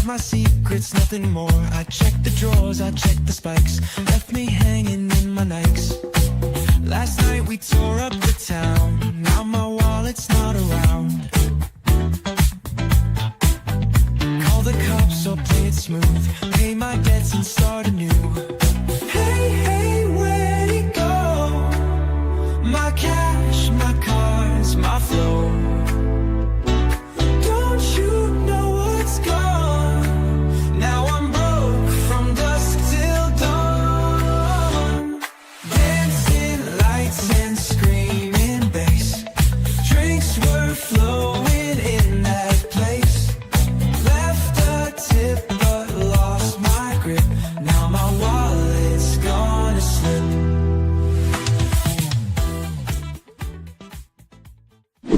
my secrets, nothing more. I checked the drawers, I checked the spikes, left me hanging in my Nikes. Last night we tore up the town, now my wallet's not around. Call the cops or play it smooth, pay my debts and start anew. Hey, hey, where'd it go? My cash, my cars, my flow. Don't you know what's gone? Now I'm broke from dusk till dawn. Dancing lights and screaming bass, drinks were flowing in that place. Left a tip but lost my grip, now my wallet's gonna slip.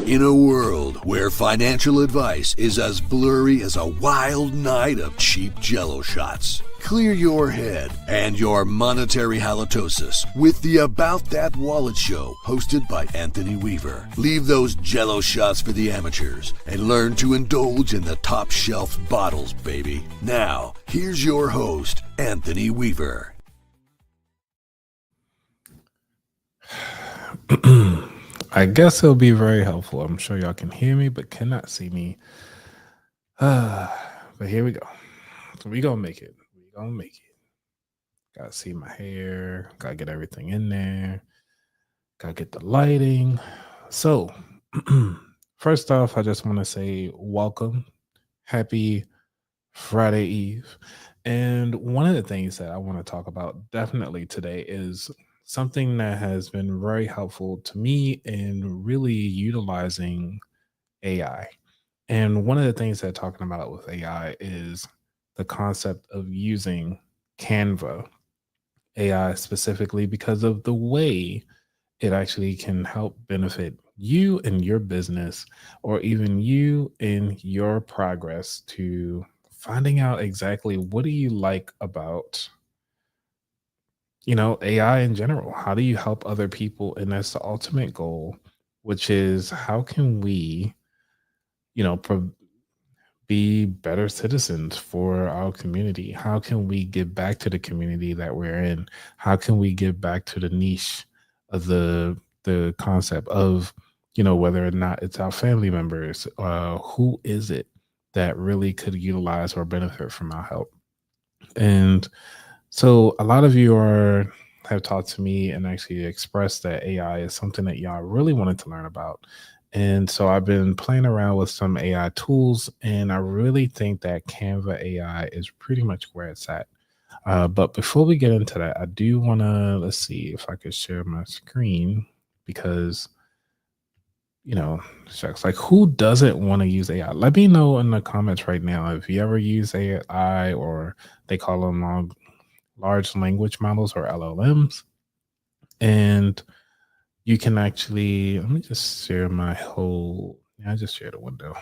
In a world where financial advice is as blurry as a wild night of cheap Jell-O shots, clear your head and your monetary halitosis with the About That Wallet Show, hosted by Anthony Weaver. Leave those Jell-O shots for the amateurs and learn to indulge in the top shelf bottles, baby. Now, here's your host, Anthony Weaver. I guess it'll be very helpful. I'm sure y'all can hear me, but cannot see me. But here we go. So we gonna make it. We gonna make it. Gotta see my hair. Gotta get everything in there. Gotta get the lighting. So, first off, I just want to say welcome. Happy Friday Eve. And one of the things that I want to talk about definitely today is something that has been very helpful to me in really utilizing AI. And one of the things that talking about with AI is the concept of using Canva AI specifically because of the way it actually can help benefit you and your business, or even you in your progress to finding out exactly what do you like about AI in general. How do you help other people? And that's the ultimate goal, which is how can we, be better citizens for our community? How can we give back to the community that we're in? How can we give back to the niche of the concept of, whether or not it's our family members, who is it that really could utilize or benefit from our help? And so a lot of you have talked to me and actually expressed that AI is something that y'all really wanted to learn about. And so I've been playing around with some AI tools, and I really think that Canva AI is pretty much where it's at. But before we get into that, I do want to, let's see if I could share my screen because, shucks, like who doesn't want to use AI? Let me know in the comments right now if you ever use AI, or they call them large language models or LLMs. And you can actually, let me just share I just shared a window.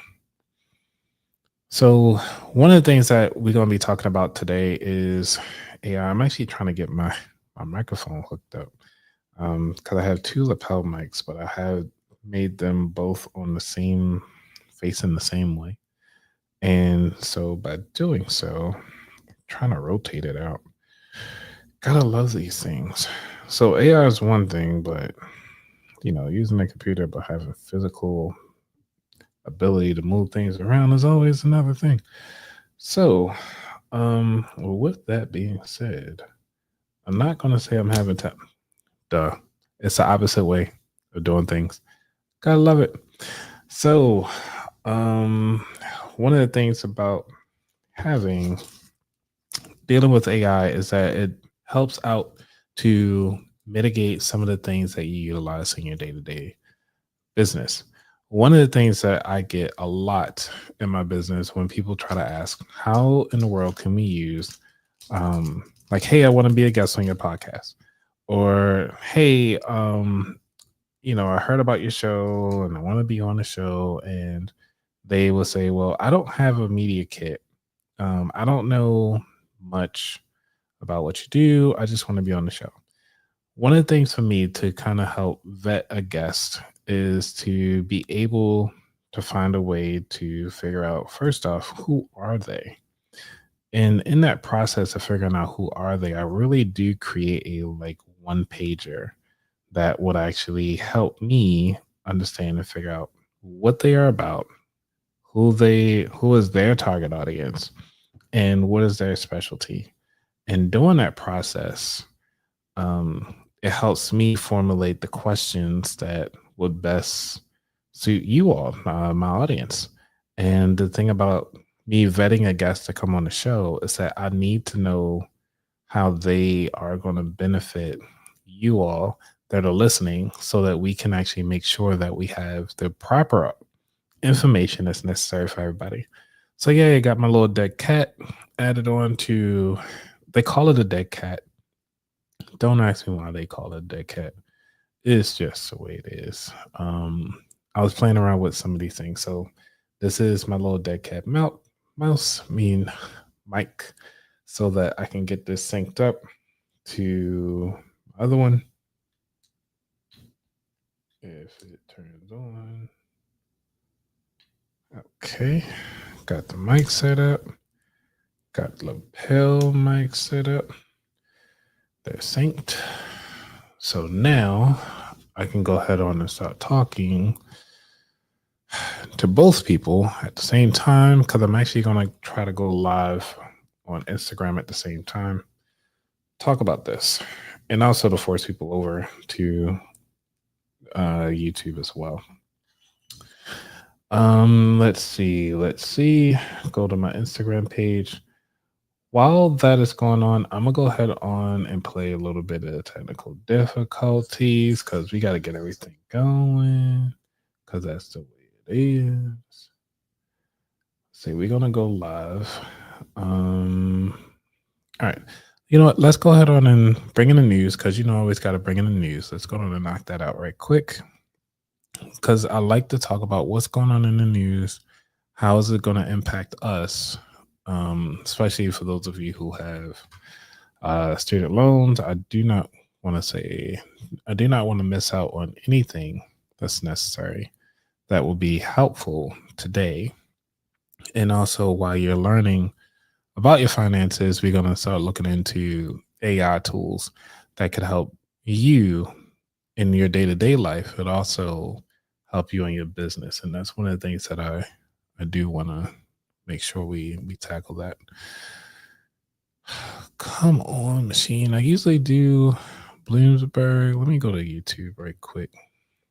So one of the things that we're going to be talking about today is AI. I'm actually trying to get my microphone hooked up because I have two lapel mics, but I have made them both on the same, facing the same way. And so by doing so, I'm trying to rotate it out. Gotta love these things. So AI is one thing, but using a computer but having physical ability to move things around is always another thing. So, with that being said, I'm not gonna say I'm having time. Duh. It's the opposite way of doing things. Gotta love it. So, one of the things about dealing with AI is that it helps out to mitigate some of the things that you utilize in your day-to-day business. One of the things that I get a lot in my business when people try to ask, how in the world can we use, like, hey, I want to be a guest on your podcast, or hey, I heard about your show and I want to be on the show, and they will say, well, I don't have a media kit. I don't know much about what you do. I just want to be on the show. One of the things for me to kind of help vet a guest is to be able to find a way to figure out, first off, who are they? And in that process of figuring out who are they, I really do create a like one pager that would actually help me understand and figure out what they are about, who is their target audience, and what is their specialty. And during that process, it helps me formulate the questions that would best suit you all, my audience. And the thing about me vetting a guest to come on the show is that I need to know how they are going to benefit you all that are listening so that we can actually make sure that we have the proper information that's necessary for everybody. So yeah, I got my little dead cat added on to, they call it a dead cat. Don't ask me why they call it a dead cat. It's just the way it is. I was playing around with some of these things. So this is my little dead cat mic, so that I can get this synced up to my other one. If it turns on. Okay. Got the mic set up. Got lapel mic set up. They're synced. So now I can go ahead on and start talking to both people at the same time, because I'm actually going to try to go live on Instagram at the same time, talk about this, and also to force people over to YouTube as well. Let's see. Go to my Instagram page. While that is going on, I'm gonna go ahead on and play a little bit of technical difficulties because we got to get everything going, because that's the way it is. See, we're gonna go live. All right. You know what? Let's go ahead on and bring in the news, because I always got to bring in the news. Let's go on and knock that out right quick, because I like to talk about what's going on in the news. How is it going to impact us? Especially for those of you who have student loans. I do not want to miss out on anything that's necessary that will be helpful today. And also, while you're learning about your finances, we're going to start looking into AI tools that could help you in your day-to-day life, but also help you in your business. And that's one of the things that I do want to make sure we tackle that. Come on, machine. I usually do Bloomsbury. Let me go to YouTube right quick,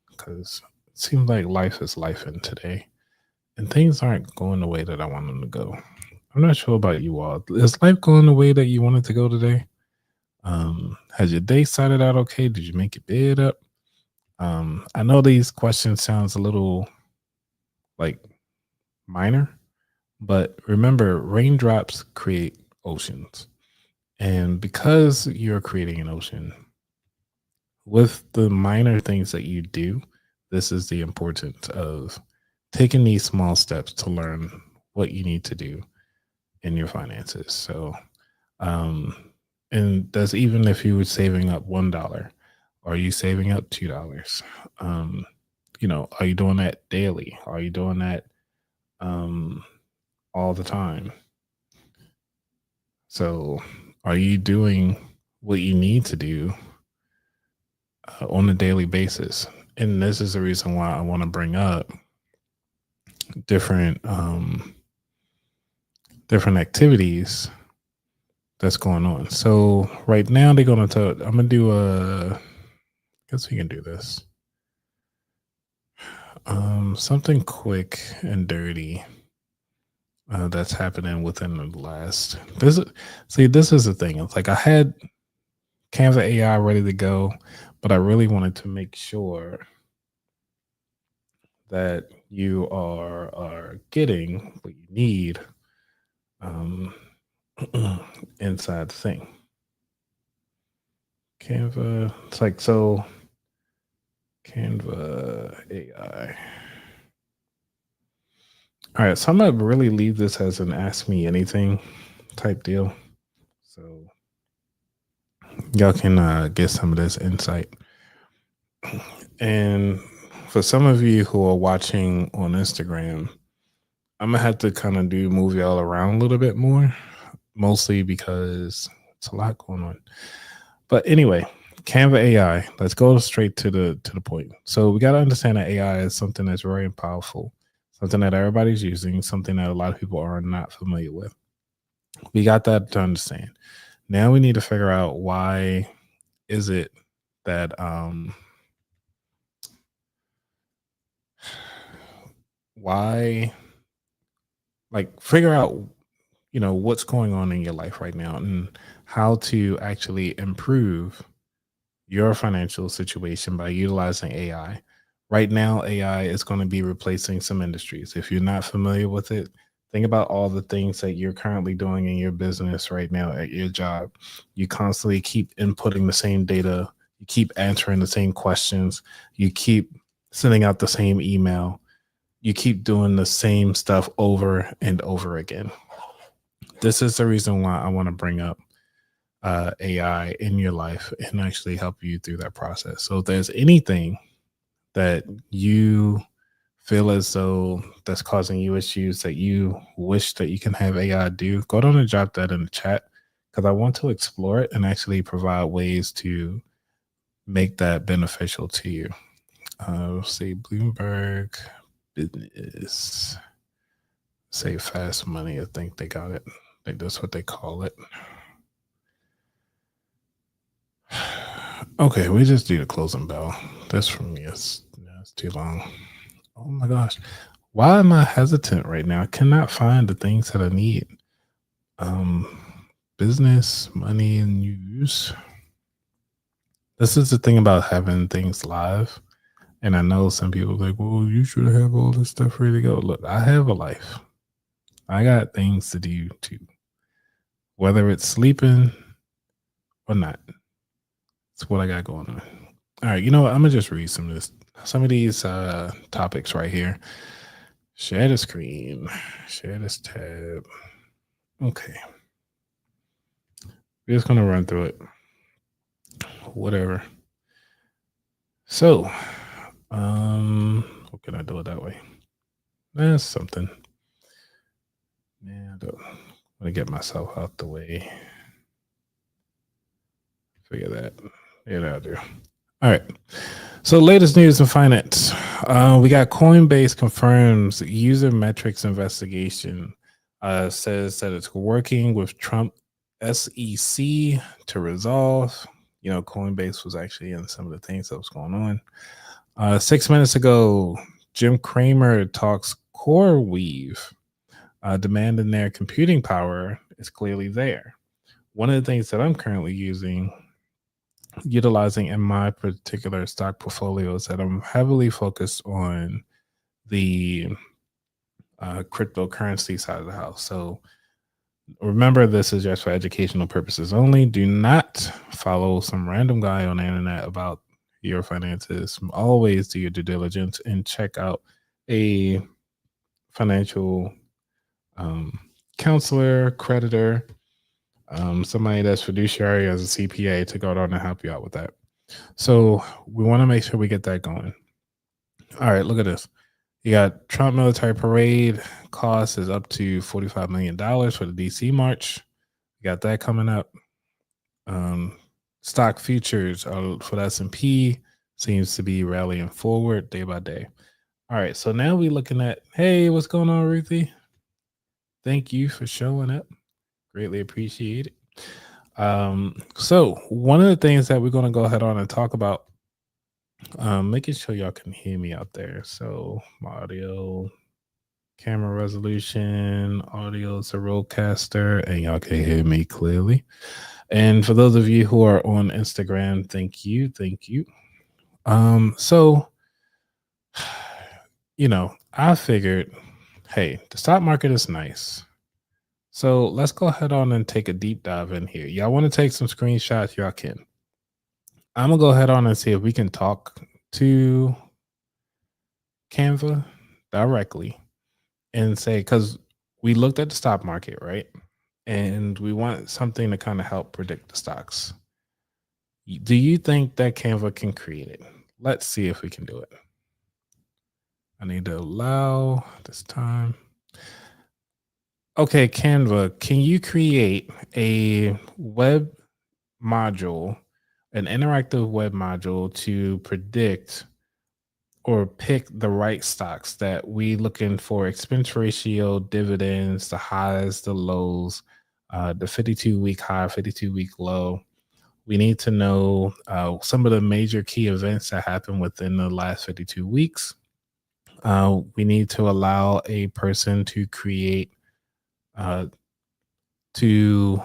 because it seems like life is life in today, and things aren't going the way that I want them to go. I'm not sure about you all. Is life going the way that you wanted to go today? Has your day started out okay? Did you make your bed up? I know these questions sounds a little like minor, but remember, raindrops create oceans. And because you're creating an ocean, with the minor things that you do, this is the importance of taking these small steps to learn what you need to do in your finances. So, and that's even if you were saving up $1, are you saving up $2? Are you doing that daily? Are you doing that all the time? So, are you doing what you need to do on a daily basis? And this is the reason why I want to bring up different activities that's going on. So right now they're going to I'm going to do I guess we can do this. Something quick and dirty that's happening within the last. This is the thing. It's like I had Canva AI ready to go, but I really wanted to make sure that you are getting what you need inside the thing. Canva, it's like, so Canva AI. All right, so I'm gonna really leave this as an ask me anything type deal, so y'all can get some of this insight. And for some of you who are watching on Instagram, I'm gonna have to kind of move y'all around a little bit more, mostly because it's a lot going on. But anyway, Canva AI. Let's go straight to the point. So we got to understand that AI is something that's very powerful, something that everybody's using, something that a lot of people are not familiar with. We got that to understand. Now we need to figure out why is it that why like figure out what's going on in your life right now and how to actually improve your financial situation by utilizing AI. Right now, AI is going to be replacing some industries. If you're not familiar with it, think about all the things that you're currently doing in your business right now at your job. You constantly keep inputting the same data, you keep answering the same questions, you keep sending out the same email, you keep doing the same stuff over and over again. This is the reason why I want to bring up AI in your life and actually help you through that process. So if there's anything that you feel as though that's causing you issues that you wish that you can have AI do, go down and drop that in the chat because I want to explore it and actually provide ways to make that beneficial to you. Let's see, Bloomberg Business. Say fast money. I think they got it. I think that's what they call it. Okay, we just do the closing bell. This for me is it's too long. Oh my gosh. Why am I hesitant right now? I cannot find the things that I need. Business, money, and news. This is the thing about having things live. And I know some people are like, well, you should have all this stuff ready to go. Look, I have a life. I got things to do too. Whether it's sleeping or not. It's what I got going on. All right, you know what? I'm gonna just read some of these topics right here. Share the screen. Share this tab. Okay. We're just gonna run through it. Whatever. So, what can I do it that way? That's something. Yeah, I'm gonna get myself out the way. Figure that. Yeah, that'll do. All right. So, latest news in finance. We got Coinbase confirms user metrics investigation. Says that it's working with Trump SEC to resolve. Coinbase was actually in some of the things that was going on. 6 minutes ago, Jim Cramer talks CoreWeave, demanding their computing power is clearly there. One of the things that I'm currently utilizing in my particular stock portfolio is that I'm heavily focused on the cryptocurrency side of the house. So remember, this is just for educational purposes only. Do not follow some random guy on the internet about your finances. Always do your due diligence and check out a financial counselor, creditor, somebody that's fiduciary as a CPA to go down and help you out with that. So we want to make sure we get that going. All right, look at this. You got Trump military parade cost is up to $45 million for the DC March. You got that coming up. Stock futures for the S&P seems to be rallying forward day by day. All right, so now we're looking at, hey, what's going on, Ruthie? Thank you for showing up. Greatly appreciate it. So one of the things that we're going to go ahead on and talk about, making sure y'all can hear me out there. So my audio, camera resolution, audio is a roadcaster, and y'all can hear me clearly. And for those of you who are on Instagram, thank you. So I figured, hey, the stock market is nice. So let's go ahead on and take a deep dive in here. Y'all want to take some screenshots? Y'all can. I'm going to go ahead on and see if we can talk to Canva directly and say, because we looked at the stock market, right? And we want something to kind of help predict the stocks. Do you think that Canva can create it? Let's see if we can do it. I need to allow this time. Okay, Canva, can you create a web module, an interactive web module to predict or pick the right stocks that we looking for expense ratio, dividends, the highs, the lows, the 52-week high, 52-week low. We need to know some of the major key events that happen within the last 52 weeks. We need to allow a person to create uh, to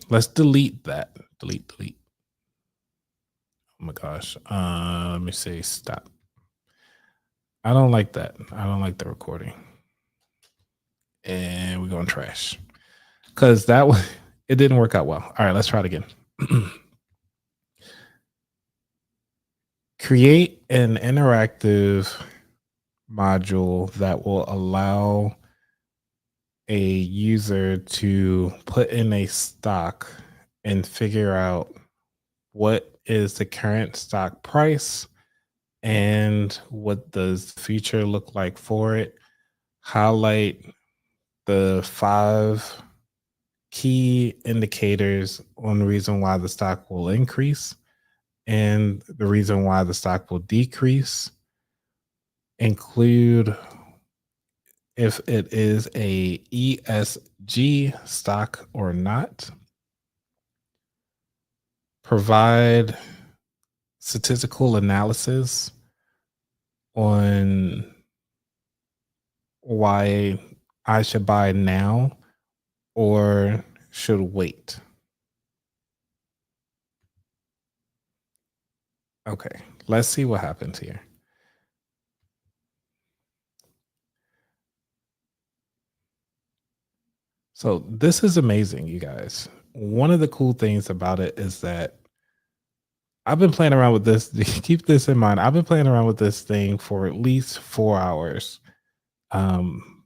let's delete that. Delete. Oh my gosh. Let me say stop. I don't like that. I don't like the recording. And we're going to trash. Because that was it didn't work out well. All right, let's try it again. Create an interactive module that will allow a user to put in a stock and figure out what is the current stock price and what does the future look like for it. Highlight the 5 key indicators on the reason why the stock will increase and the reason why the stock will decrease. Include if it is a ESG stock or not. Provide statistical analysis on why I should buy now or should wait. Okay, let's see what happens here. So this is amazing, you guys. One of the cool things about it is that I've been playing around with this. Keep this in mind. I've been playing around with this thing for at least 4 hours,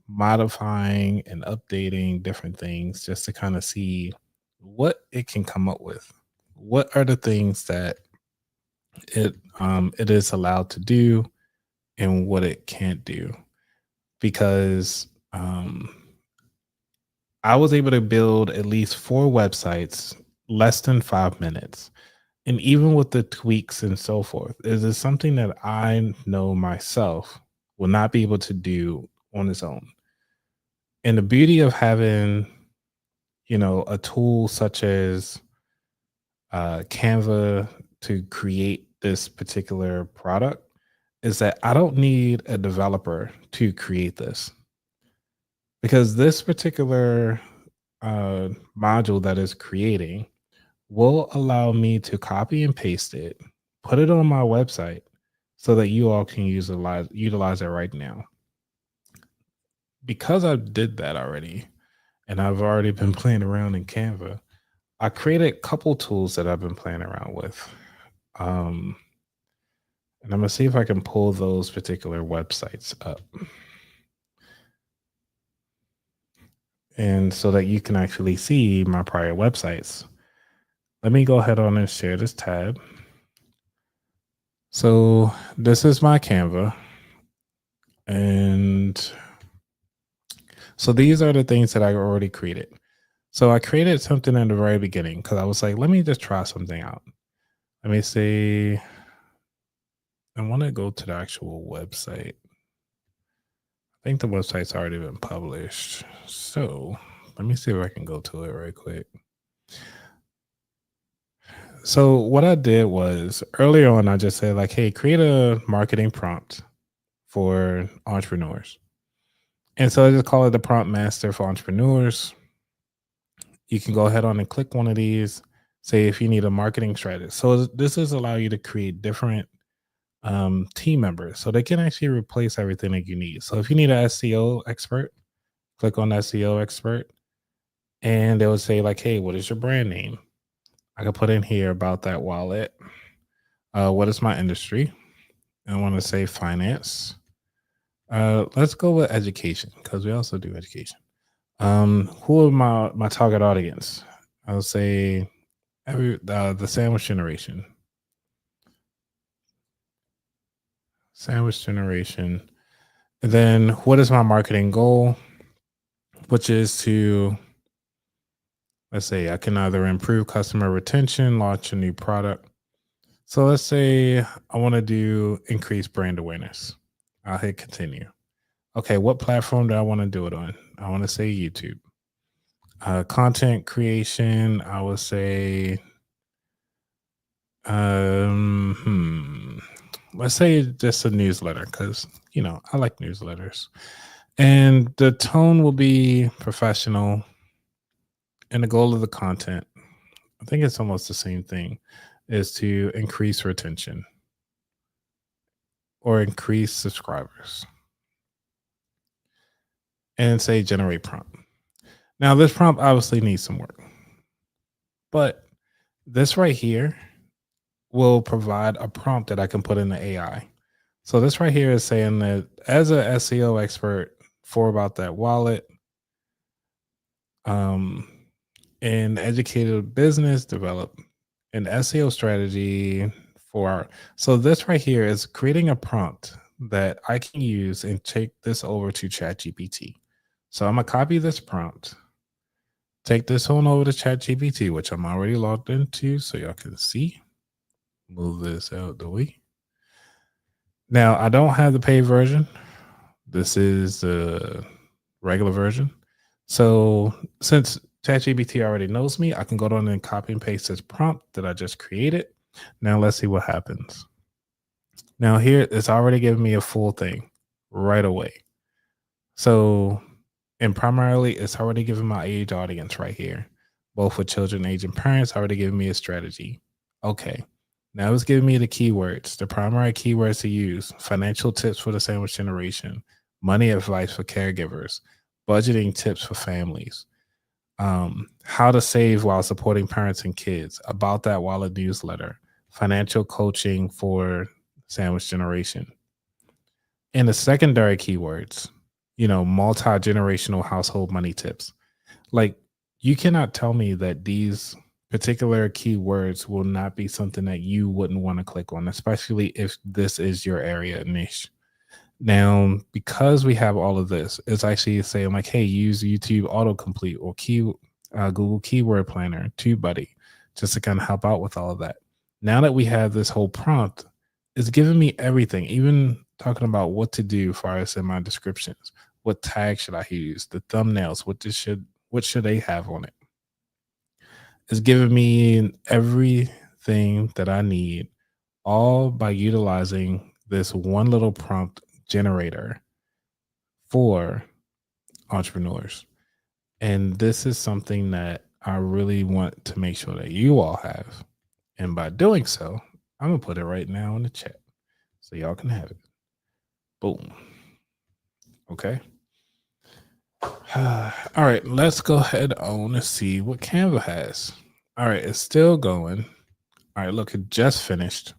modifying and updating different things just to kind of see what it can come up with. What are the things that it is allowed to do and what it can't do? Because I was able to build at least 4 websites less than 5 minutes. And even with the tweaks and so forth, is it something that I know myself will not be able to do on its own? And the beauty of having, a tool such as Canva to create this particular product is that I don't need a developer to create this because this particular module that is creating will allow me to copy and paste it, put it on my website so that you all can utilize it right now. Because I did that already and I've already been playing around in Canva, I created a couple tools that I've been playing around with. And I'm going to see if I can pull those particular websites up. And so that you can actually see my prior websites. Let me go ahead on and share this tab. So this is my Canva. And so these are the things that I already created. So I created something in the very beginning because I was like, let me just try something out. Let me see. I want to go to the actual website. I think the website's already been published. So let me see if I can go to it right quick. So what I did was earlier on, I just said like, hey, create a marketing prompt for entrepreneurs. And so I just call it the prompt master for entrepreneurs. You can go ahead on and click one of these. Say if you need a marketing strategist. So this is allow you to create different team members so they can actually replace everything that you need. So if you need an SEO expert, click on SEO expert and they will say like, hey, what is your brand name? I can put in here about that wallet. What is my industry? I want to say finance. Let's go with education because we also do education. Who are my target audience? I'll say the sandwich generation. Sandwich generation. And then what is my marketing goal? which is to, let's say, I can either improve customer retention, launch a new product. So let's say I want to do increase brand awareness. I'll hit continue. Okay, what platform do I want to do it on? I want to say YouTube. Content creation, I would say, let's say just a newsletter because, I like newsletters. And the tone will be professional. And the goal of the content, I think it's almost the same thing, is to increase retention or increase subscribers and say generate prompt. Now, this prompt obviously needs some work, but this right here will provide a prompt that I can put in the AI. So this right here is saying that as a SEO expert for about that wallet, in educated business, develop an SEO strategy for. So this right here is creating a prompt that I can use and take this over to ChatGPT. So I'm gonna copy this prompt, take this on over to ChatGPT, which I'm already logged into, so y'all can see. Move this out the way. Now I don't have the paid version. This is the regular version. So since ChatGPT already knows me, I can go down and copy and paste this prompt that I just created. Now let's see what happens. Now here it's already giving me a full thing right away. So, and primarily it's already giving my age audience right here, both for children, age, and parents, already giving me a strategy. Okay. Now it's giving me the keywords, the primary keywords to use: financial tips for the sandwich generation, money advice for caregivers, budgeting tips for families, how to save while supporting parents and kids, about that wallet newsletter, financial coaching for sandwich generation. And the secondary keywords, multi-generational household money tips. Like, you cannot tell me that these particular keywords will not be something that you wouldn't want to click on, especially if this is your area niche. Now, because we have all of this, it's actually saying like, hey, use YouTube autocomplete or Google Keyword Planner, TubeBuddy, just to kind of help out with all of that. Now that we have this whole prompt, it's giving me everything, even talking about what to do as far as in my descriptions. What tag should I use? The thumbnails, what should they have on it? It's giving me everything that I need, all by utilizing this one little prompt generator for entrepreneurs. And this is something that I really want to make sure that you all have. And by doing so, I'm going to put it right now in the chat so y'all can have it. Boom. Okay. All right, let's go ahead on and see what Canva has. All right, it's still going. All right, look, it just finished.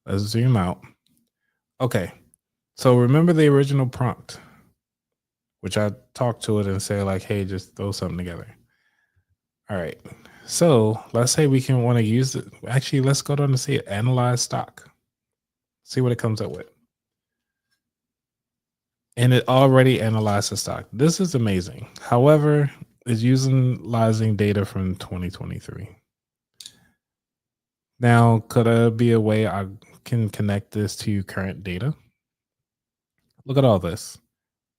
Let's zoom out. Okay, so remember the original prompt, which I talked to it and say like, hey, just throw something together. All right, so let's say we can want to use it. Actually, let's go down and see it. Analyze stock. See what it comes up with. And it already analyzed the stock. This is amazing. However, it's utilizing data from 2023. Now, could there be a way I can connect this to current data? Look at all this.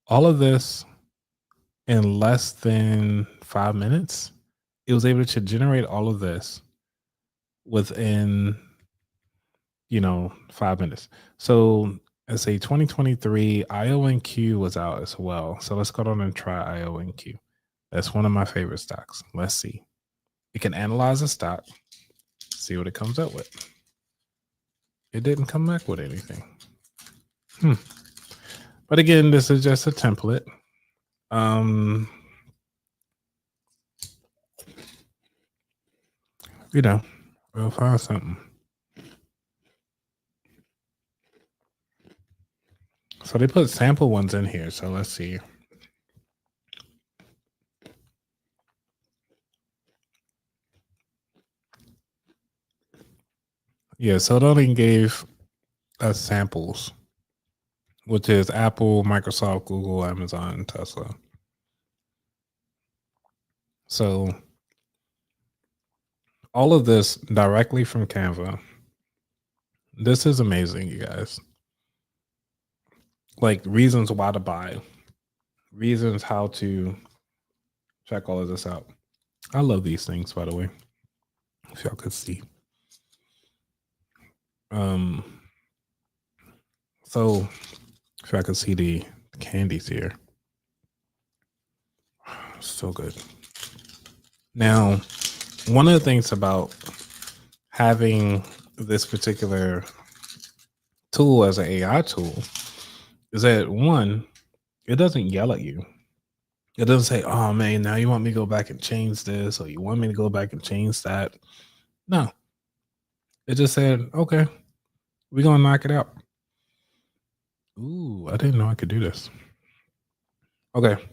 All of this in less than 5 minutes. It was able to generate all of this within, 5 minutes. So let's say 2023 IONQ was out as well. So let's go down and try IONQ. That's one of my favorite stocks. Let's see. It can analyze a stock, see what it comes up with. It didn't come back with anything. But again, this is just a template. We'll find something. So they put sample ones in here. So let's see. Yeah, so it only gave us samples, which is Apple, Microsoft, Google, Amazon, Tesla. So all of this directly from Canva. This is amazing, you guys. Like reasons why to buy, reasons how to check all of this out. I love these things, by the way. If y'all could see. So if I could see the candies here. So good. Now, one of the things about having this particular tool as an AI tool is that one, it doesn't yell at you. It doesn't say, "Oh man, now you want me to go back and change this, or you want me to go back and change that." No, it just said, "Okay, we're gonna knock it out." Ooh, I didn't know I could do this. Okay,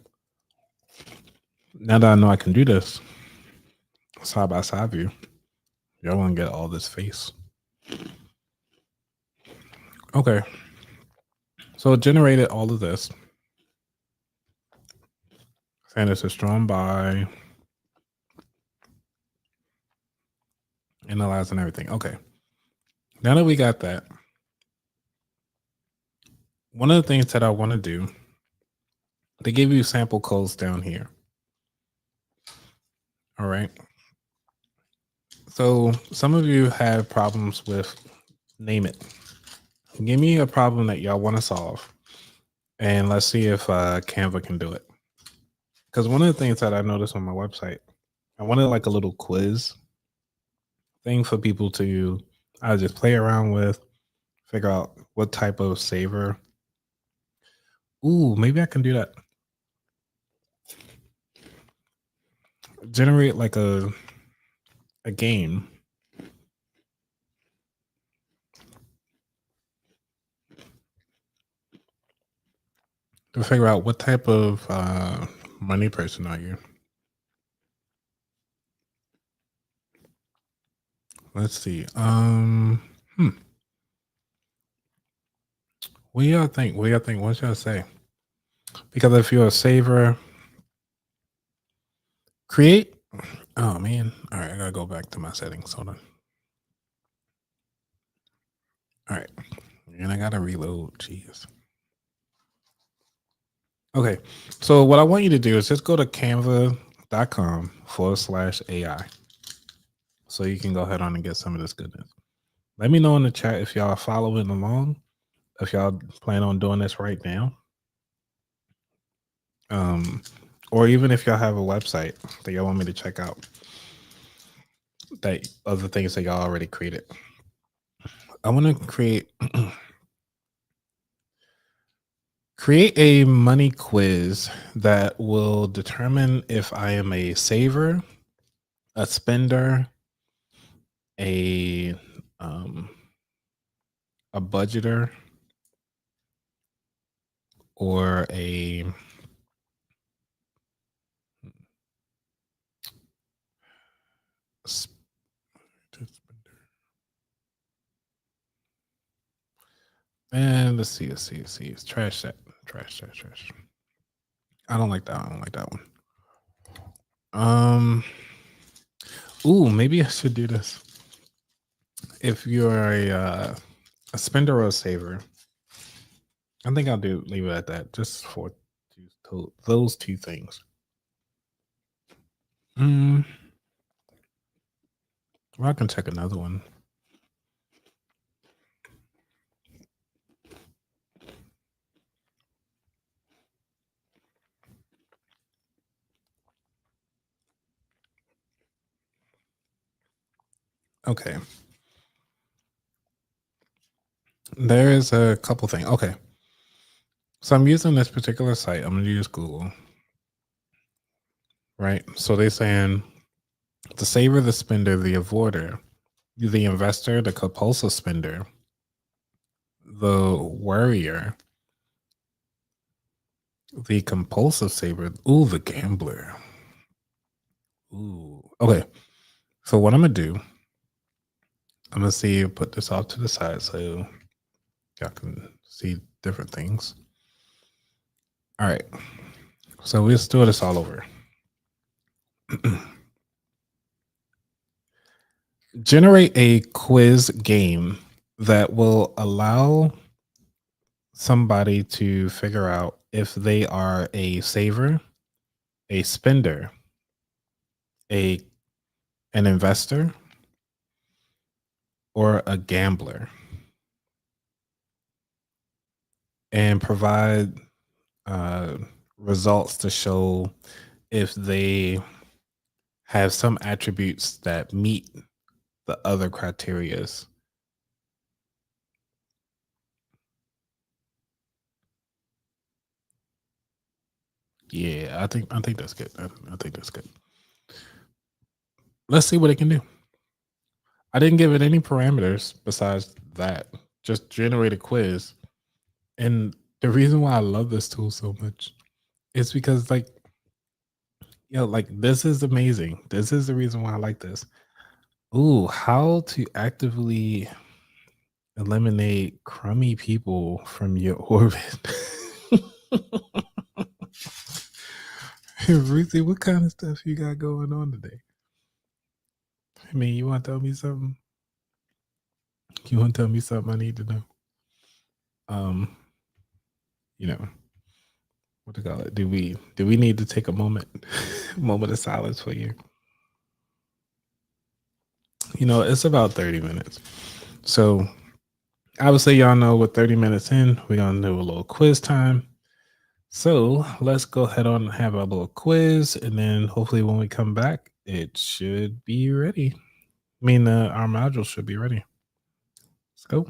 now that I know I can do this, side by side view, y'all want to get all this face. Okay, so it generated all of this. And it's a strong buy, analyze and everything. Okay. Now that we got that, one of the things that I want to do, they give you sample codes down here. All right. So some of you have problems with name it. Give me a problem that y'all want to solve. And let's see if Canva can do it. Because one of the things that I noticed on my website, I wanted like a little quiz thing for people to just play around with, figure out what type of saver. Ooh, maybe I can do that. Generate like a game to figure out what type of money person are you. Let's see. What do y'all think? What should I say? Because if you're a saver, create. Oh man! All right, I gotta go back to my settings. Hold on. All right, and I gotta reload. Jeez. Okay, so what I want you to do is just go to canva.com/AI, so you can go ahead on and get some of this goodness. Let me know in the chat if y'all are following along. If y'all plan on doing this right now. Or even if y'all have a website that y'all want me to check out, that other things that y'all already created. I want to create a money quiz that will determine if I am a saver, a spender, a budgeter, or a and let's see. It's trash that. Trash. I don't like that one. Ooh, maybe I should do this. If you're a spender or a saver, I think I'll leave it at that, just for those two things. Well, I can check another one. Okay. There is a couple things. Okay. So I'm using this particular site. I'm going to use Google. Right. So they're saying the saver, the spender, the avoider, the investor, the compulsive spender, the worrier, the compulsive saver. Ooh, the gambler. Ooh. Okay. So what I'm going to do, I'm going to put this off to the side so y'all can see different things. All right. So let's do this all over. Generate a quiz game that will allow somebody to figure out if they are a saver, a spender, a an investor, or a gambler, and provide uh, results to show if they have some attributes that meet the other criterias. Yeah, I think that's good. I think that's good. Let's see what it can do. I didn't give it any parameters besides that. Just generate a quiz. And the reason why I love this tool so much is because like, like this is amazing. This is the reason why I like this. Ooh, how to actively eliminate crummy people from your orbit. Ruthie, what kind of stuff you got going on today? I mean, you want to tell me something? You want to tell me something I need to know? Um, you know, what to call it? Do we need to take a moment, moment of silence for you? It's about 30 minutes. So obviously y'all know with 30 minutes in, we're gonna do a little quiz time. So let's go ahead on and have a little quiz, and then hopefully when we come back, it should be ready. I mean, our module should be ready. Let's go.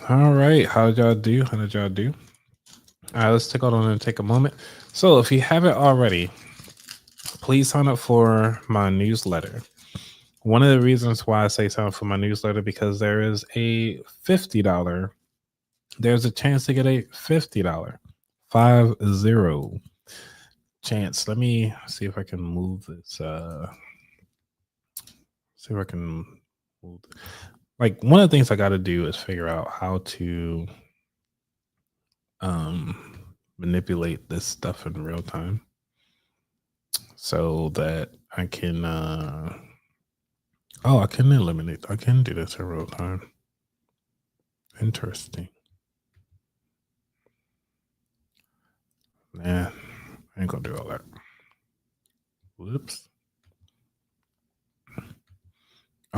All right. How did y'all do? How did y'all do? All right, let's take on and take a moment. So if you haven't already, please sign up for my newsletter. One of the reasons why I say sign up for my newsletter, because there is a $50, there's a chance to get a $50, 50 chance. Let me see if I can move this. See if I can move. Like one of the things I got to do is figure out how to manipulate this stuff in real time so that I can I can do this in real time. Interesting. Nah, I ain't gonna do all that. Whoops.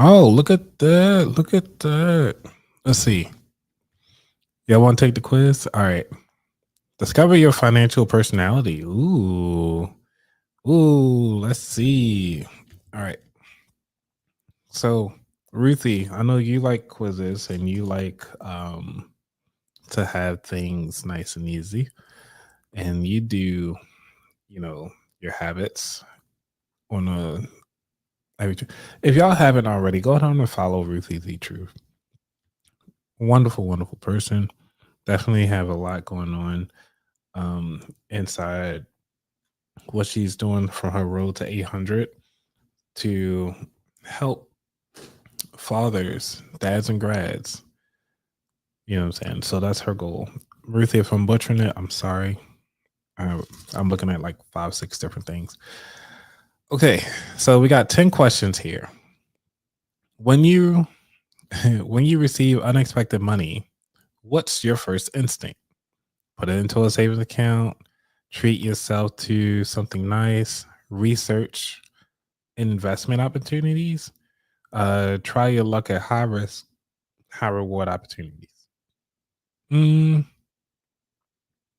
Oh, look at that. Look at that. Let's see. Y'all want to take the quiz? All right. Discover your financial personality. Ooh, let's see. All right. So, Ruthie, I know you like quizzes and you like to have things nice and easy. And you do, your habits on a if y'all haven't already, go ahead and follow Ruthie the Truth. Wonderful, wonderful person. Definitely have a lot going on inside what she's doing from her road to 800 to help fathers, dads, and grads. You know what I'm saying? So that's her goal. Ruthie, if I'm butchering it, I'm sorry. I'm looking at like 5, 6 different things. Okay, so we got 10 questions here. When you when you receive unexpected money, what's your first instinct? Put it into a savings account, treat yourself to something nice, research investment opportunities, try your luck at high risk, high reward opportunities. Mm,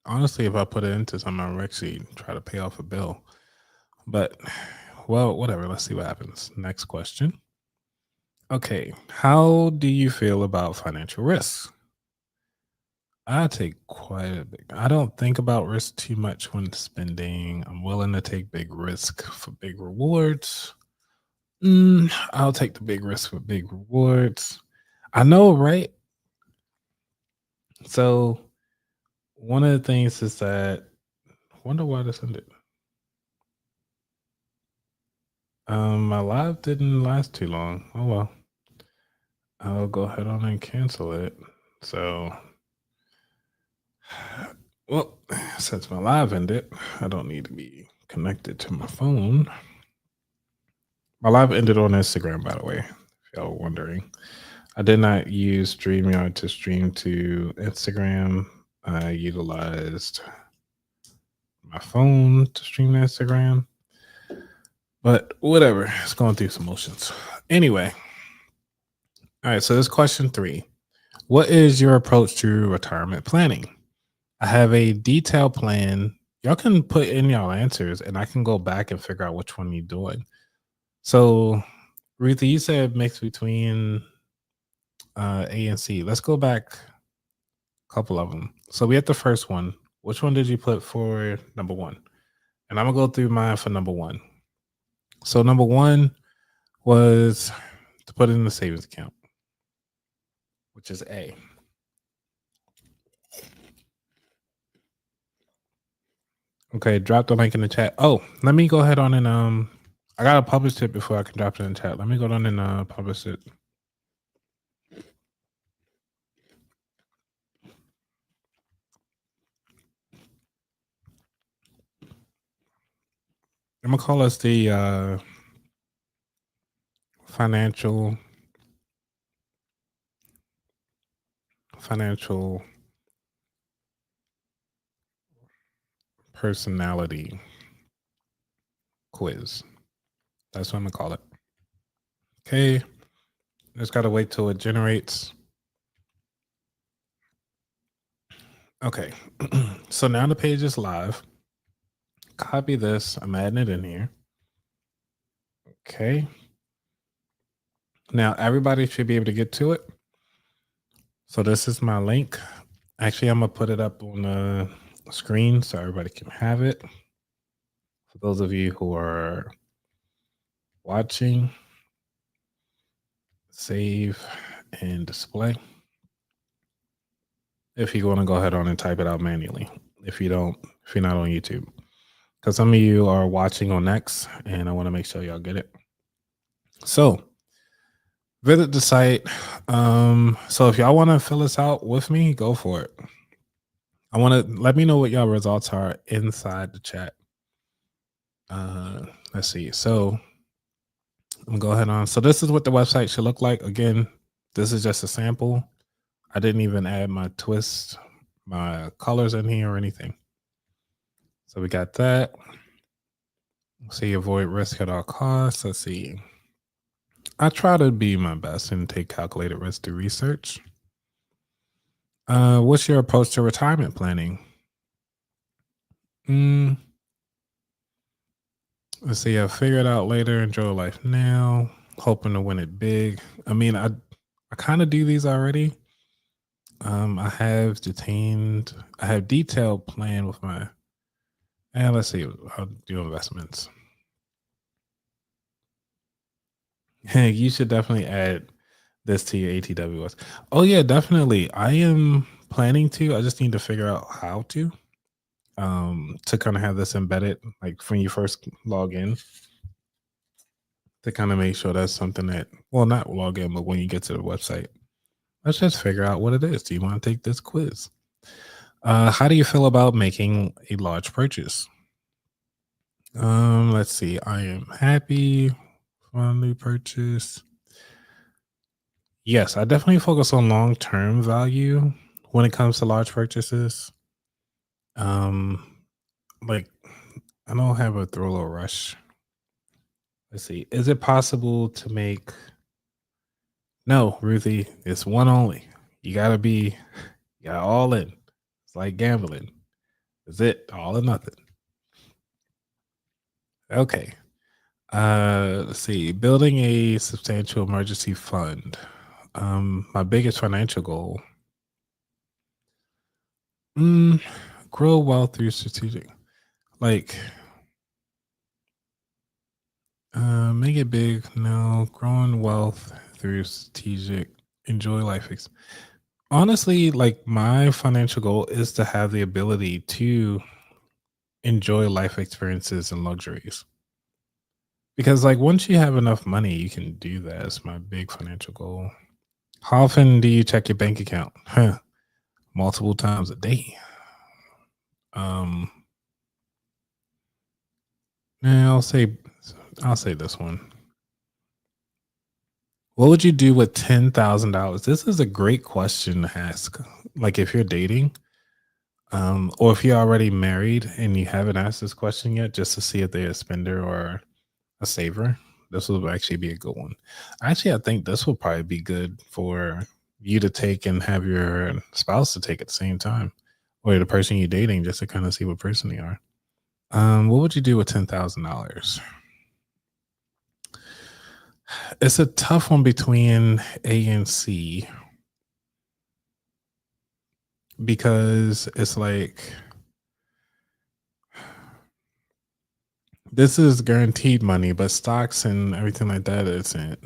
honestly, if I put it into something, I would actually try to pay off a bill. But well, whatever. Let's see what happens. Next question. Okay, how do you feel about financial risks? I take quite a big. I don't think about risk too much when spending. I'm willing to take big risk for big rewards. I'll take the big risk for big rewards. I know, right? So one of the things is that wonder why this ended. My live didn't last too long. Oh well. I'll go ahead on and cancel it. So well, since my live ended, I don't need to be connected to my phone. My live ended on Instagram, by the way, if y'all were wondering. I did not use StreamYard to stream to Instagram. I utilized my phone to stream to Instagram. But whatever, it's going through some motions. Anyway, all right, so this question 3. What is your approach to retirement planning? I have a detailed plan. Y'all can put in y'all answers and I can go back and figure out which one you're doing. So, Ruthie, you said mix between A and C. Let's go back a couple of them. So, we had the first one. Which one did you put for number 1? And I'm going to go through mine for number 1. So, number 1 was to put it in the savings account, which is A. Okay, drop the link in the chat. Oh, let me go ahead on and I gotta publish it before I can drop it in the chat. Let me go on and publish it. I'm gonna call us the financial personality quiz. That's what I'm gonna call it. Okay, just gotta wait till it generates. Okay, so now the page is live. Copy this. I'm adding it in here. Okay. Now everybody should be able to get to it. So this is my link. Actually, I'm gonna put it up on the screen so everybody can have it. For those of you who are watching, save and display. If you want to go ahead on and type it out manually, if you're not on YouTube, because some of you are watching on X, and I want to make sure y'all get it. So visit the site. So if y'all want to fill this out with me, go for it. I want to let me know what y'all results are inside the chat. Let's see. So I'm gonna go ahead on. So this is what the website should look like. Again, this is just a sample. I didn't even add my twist, my colors in here or anything. So we got that. See, avoid risk at all costs. Let's see. I try to be my best and take calculated risk through research. What's your approach to retirement planning? Let's see. I'll figure it out later. Enjoy life now. Hoping to win it big. I mean, I kind of do these already. I have detailed plan with my, and let's see, I'll do investments. Hey, you should definitely add this to your ATWS. Oh yeah, definitely. I am planning to. I just need to figure out how to kind of have this embedded, like when you first log in, to kind of make sure that's something that, well, not log in, but when you get to the website, let's just figure out what it is. Do you want to take this quiz? How do you feel about making a large purchase? Let's see. I am happy for a new purchase. Yes, I definitely focus on long term value when it comes to large purchases. Um, like I don't have a thrill or rush. Let's see. Is it possible to make no, Ruthie, it's one only. You gotta be you got all in. It's like gambling. Is it all or nothing? Okay. Let's see. Building a substantial emergency fund. My biggest financial goal. Mm, grow wealth through strategic. Like, make it big. No, growing wealth through strategic. Enjoy life. Honestly, like my financial goal is to have the ability to enjoy life experiences and luxuries. Because like once you have enough money, you can do that. It's my big financial goal. How often do you check your bank account? Huh. Multiple times a day. Um, I'll say this one. What would you do with $10,000? This is a great question to ask. Like if you're dating, or if you're already married and you haven't asked this question yet, just to see if they're a spender or a saver. This will actually be a good one. Actually, I think this will probably be good for you to take and have your spouse to take at the same time, or the person you're dating, just to kind of see what person they are. What would you do with $10,000? It's a tough one between A and C because it's like this is guaranteed money, but stocks and everything like that isn't.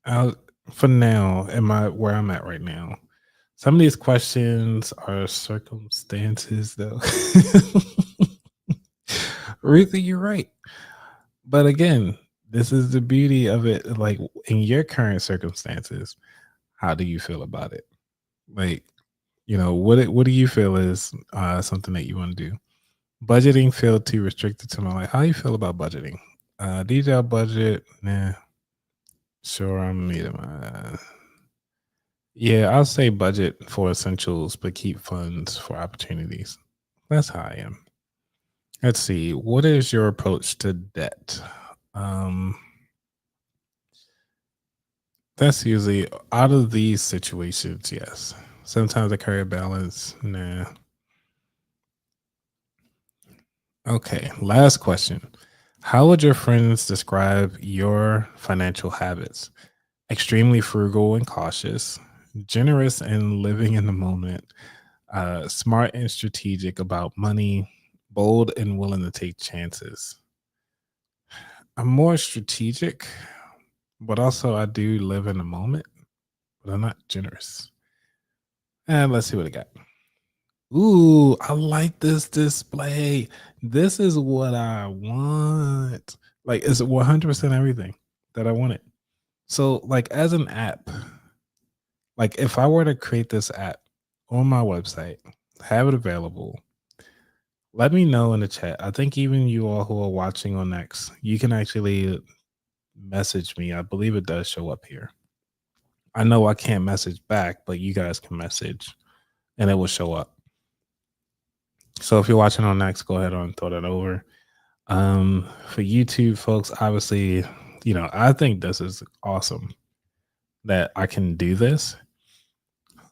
I'll, for now, am I where I'm at right now? Some of these questions are circumstances, though. Ruthie, you're right. But again, this is the beauty of it. Like in your current circumstances, how do you feel about it? Like, what do you feel is something that you want to do? Budgeting feel too restricted to my life. How you feel about budgeting? DJ budget, nah. Sure, I'm meeting my. Yeah, I'll say budget for essentials, but keep funds for opportunities. That's how I am. Let's see. What is your approach to debt? Um, that's usually out of these situations. Yes. Sometimes I carry a balance. Nah. Okay. Last question. How would your friends describe your financial habits? Extremely frugal and cautious, generous and living in the moment, smart and strategic about money, bold and willing to take chances. I'm more strategic, but also I do live in the moment, but I'm not generous. And let's see what I got. Ooh, I like this display. This is what I want. Like it's 100% everything that I wanted. So like as an app, like if I were to create this app on my website, have it available, let me know in the chat. I think even you all who are watching on X, you can actually message me. I believe it does show up here. I know I can't message back, but you guys can message and it will show up. So if you're watching on X, go ahead and throw that over. For YouTube folks, obviously, I think this is awesome that I can do this.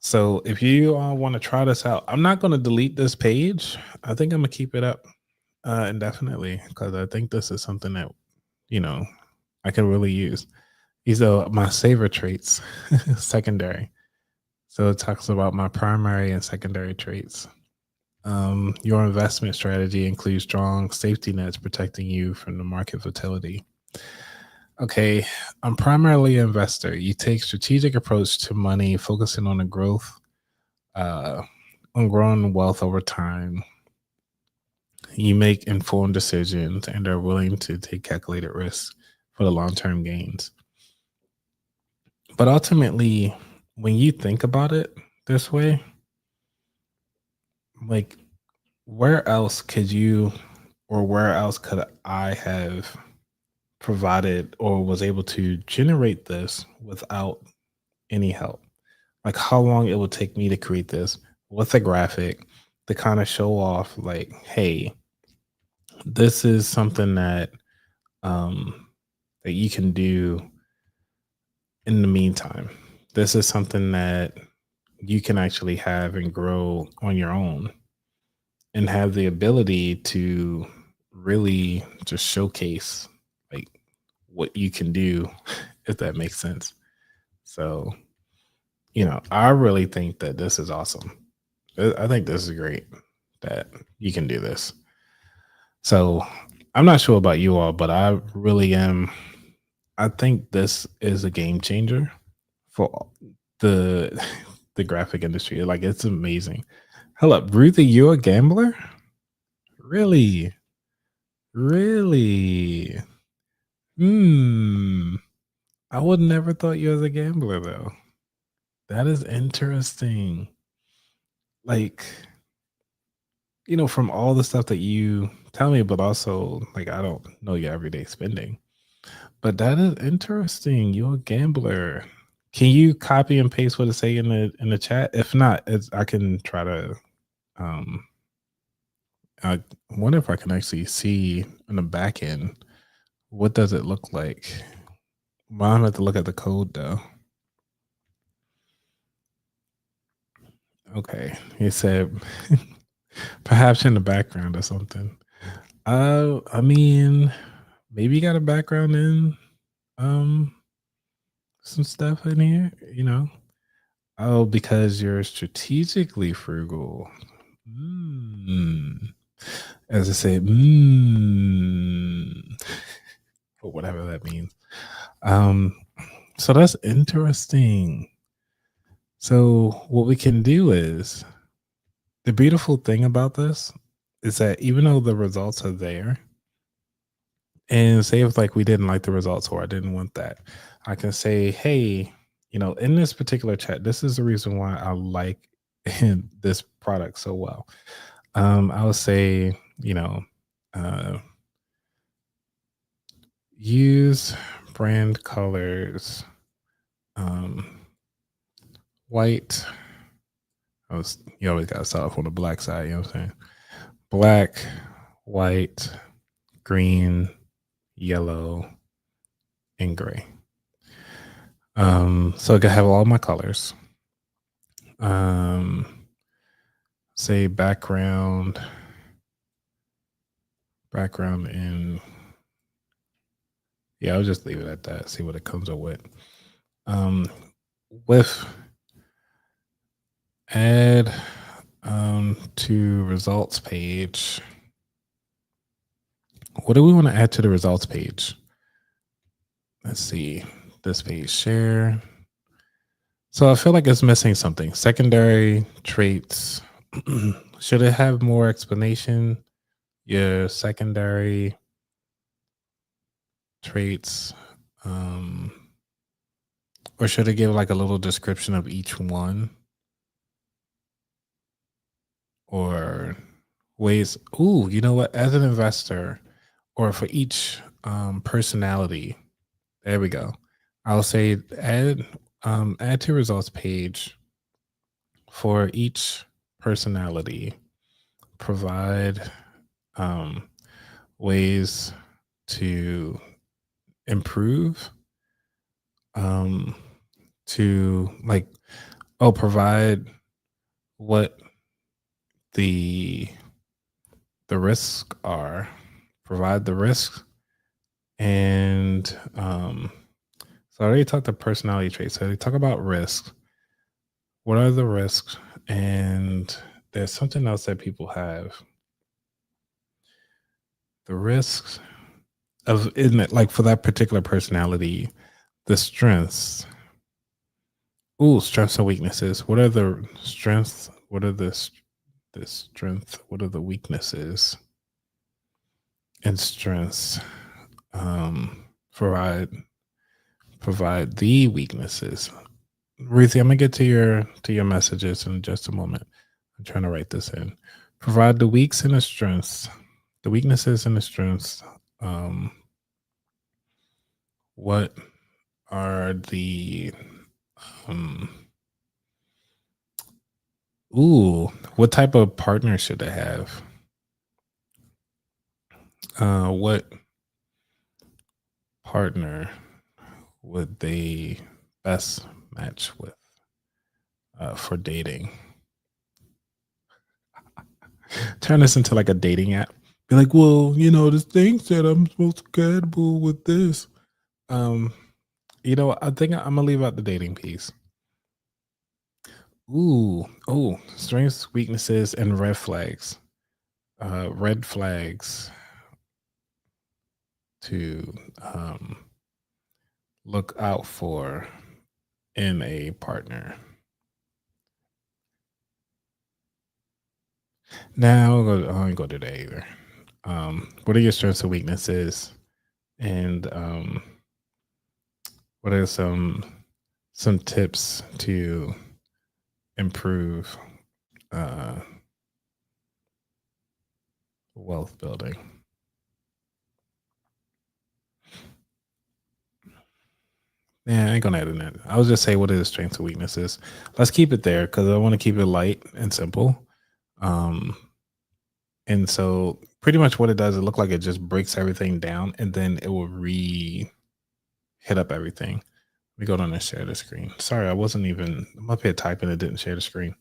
So if you all want to try this out, I'm not going to delete this page. I think I'm gonna keep it up indefinitely because I think this is something that you know I can really use. These are my saver traits, secondary. So it talks about my primary and secondary traits. Your investment strategy includes strong safety nets protecting you from the market volatility. Okay, I'm primarily an investor. You take strategic approach to money, focusing on the growth, uh, on growing wealth over time. You make informed decisions and are willing to take calculated risks for the long term gains. But ultimately, when you think about it this way, like where else could you or where else could I have provided or was able to generate this without any help? Like how long it would take me to create this with a graphic to kind of show off like, hey, this is something um that you can do in the meantime. This is something that you can actually have and grow on your own and have the ability to really just showcase like what you can do, if that makes sense. So, I really think that this is awesome. I think this is great that you can do this. So, I'm not sure about you all, but I really am. I think this is a game changer for the the graphic industry. Like it's amazing. Hold up, Ruthie, you're a gambler? Really? Really? Hmm. I would never thought you as a gambler though. That is interesting. Like, from all the stuff that you tell me, but also like I don't know your everyday spending. But that is interesting. You're a gambler. Can you copy and paste what it say in the chat? If not, I can try to um I wonder if I can actually see in the back end what does it look like. Well, I'm gonna have to look at the code though. Okay. He said perhaps in the background or something. I mean, maybe you got a background in um some stuff in here, Oh, because you're strategically frugal. Mm. As I say, or whatever that means. Um, so that's interesting. So what we can do is the beautiful thing about this is that even though the results are there, and say if like we didn't like the results or I didn't want that, I can say, hey, in this particular chat, this is the reason why I like this product so well. I would say, uh, use brand colors, um, white. You always got to start off on the black side. You know what I'm saying? Black, white, green, yellow, and gray. So I can have all my colors. Say background in. Yeah, I'll just leave it at that. See what it comes up with. With add to results page. What do we want to add to the results page? Let's see. This page share. So I feel like it's missing something. Secondary traits. Should it have more explanation? Your secondary traits. Or should it give like a little description of each one? Or ways. Ooh, you know what? As an investor, or for each personality, there we go. I'll say add to results page for each personality. Provide ways to improve. To like, provide what the risks are. Provide the risks and so I already talked to personality traits. So they talk about risks. What are the risks? And there's something else that people have. The risks of, isn't it like for that particular personality, the strengths. Ooh, strengths and weaknesses. What are the strengths? What are the strength? What are the weaknesses? And strengths. Provide the weaknesses. Ruthie, I'm gonna get to your messages in just a moment. I'm trying to write this in. Provide the weaks and the strengths, the weaknesses and the strengths. Um, what are the um, what type of partner should they have? What partner would they best match with for dating? Turn this into like a dating app. Be like, well, this thing said I'm supposed to compatible with this. Um, I think I'm gonna leave out the dating piece. Strengths, weaknesses, and red flags. Red flags to look out for in a partner. Now, I ain't go to that either. What are your strengths and weaknesses? And what are some tips to improve wealth building? Yeah, I ain't gonna add in that. I was just say what are the strengths and weaknesses. Let's keep it there because I want to keep it light and simple. Um, and so pretty much what it does, it look like it just breaks everything down and then it will hit up everything. Let me go down and share the screen. Sorry, I'm up here typing, it didn't share the screen.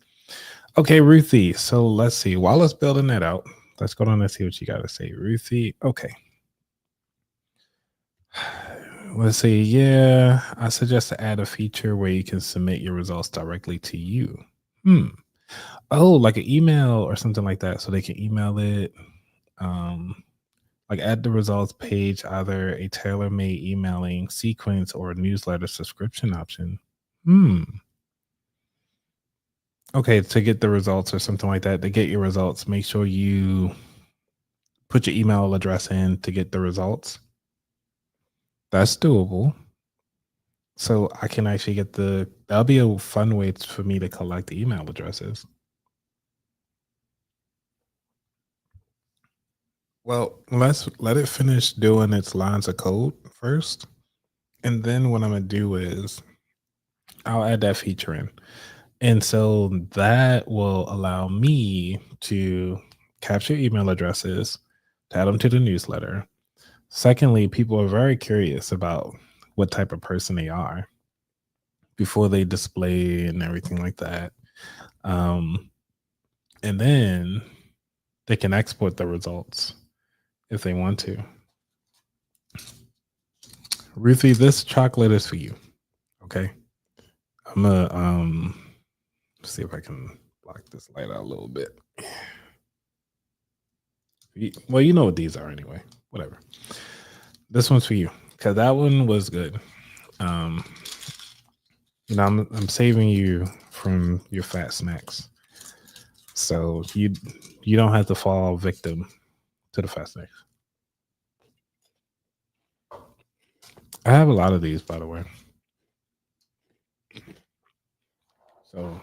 Okay, Ruthie. So let's see. While it's building that out, let's go down and see what you got to say. Ruthie. Okay. Let's see. Yeah, I suggest to add a feature where you can submit your results directly to you. Oh, like an email or something like that. So they can email it. Like add the results page, either a tailor-made emailing sequence or a newsletter subscription option. Okay, to get the results or something like that, to get your results, make sure you put your email address in to get the results. That's doable. So I can actually that'll be a fun way for me to collect email addresses. Well, let's let it finish doing its lines of code first. And then what I'm going to do is I'll add that feature in. And so that will allow me to capture email addresses, to add them to the newsletter. Secondly, people are very curious about what type of person they are before they display and everything like that. And then they can export the results if they want to. Ruthie, this chocolate is for you. Okay. I'm gonna see if I can block this light out a little bit. Well, you know what these are anyway. Whatever. This one's for you because that one was good. I'm saving you from your fat snacks, so you don't have to fall victim to the fat snacks. I have a lot of these, by the way. So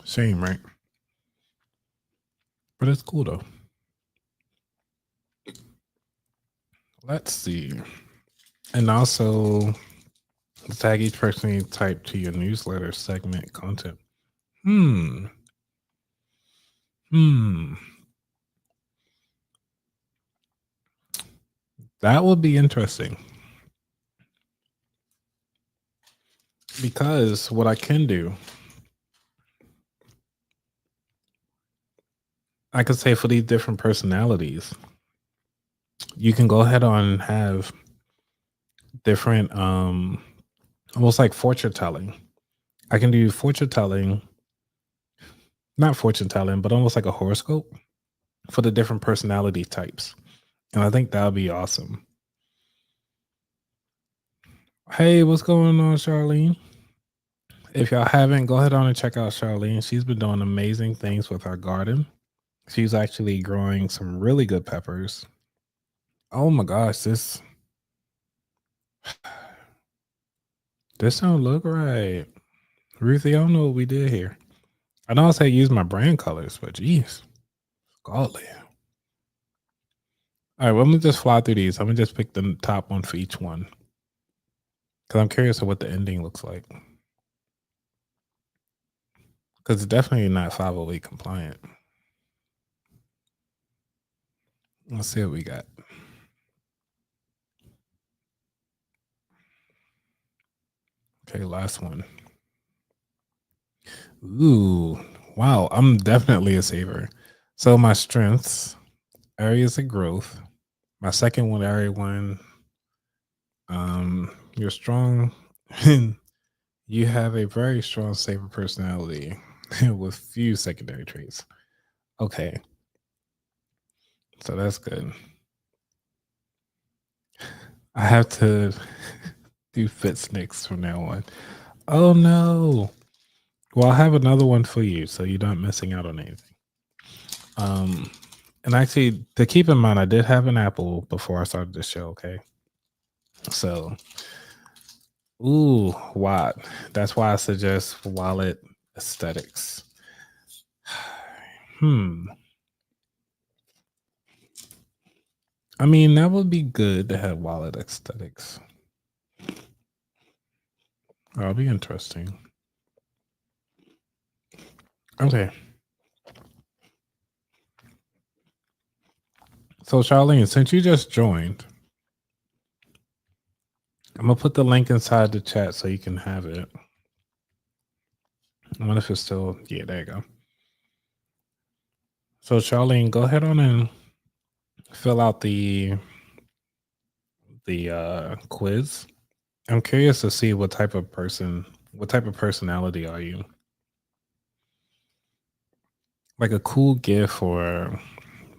shame, right? But it's cool though. Let's see. And also tag each person you type to your newsletter segment content. That would be interesting. Because what I can do, I could say for these different personalities, you can go ahead on and have different almost like fortune telling. I can do fortune telling, not fortune telling, but almost like a horoscope for the different personality types. And I think that would be awesome. Hey, what's going on, Charlene? If y'all haven't, go ahead on and check out Charlene. She's been doing amazing things with our garden. She's actually growing some really good peppers. Oh my gosh, This don't look right. Ruthie, I don't know what we did here. I know I say use my brand colors, but geez, godly. All right, well, I'm gonna just fly through these. I'm gonna just pick the top one for each one because I'm curious of what the ending looks like. Because it's definitely not 508 compliant. Let's see what we got. Okay, last one. Ooh, wow. I'm definitely a saver. So my strengths, areas of growth. My second one, area one. You're strong. You have a very strong saver personality with few secondary traits. Okay, so that's good. I have to do fits next from now on. Oh no. Well, I have another one for you, so you're not missing out on anything. And actually, to keep in mind, I did have an apple before I started the show. Okay, so ooh, what? That's why I suggest wallet aesthetics. I mean, that would be good to have wallet aesthetics. That'll be interesting. Okay. So, Charlene, since you just joined, I'm gonna put the link inside the chat so you can have it. I wonder if it's still, yeah, there you go. So, Charlene, go ahead on and fill out the quiz. I'm curious to see what type of personality are you? Like a cool gift or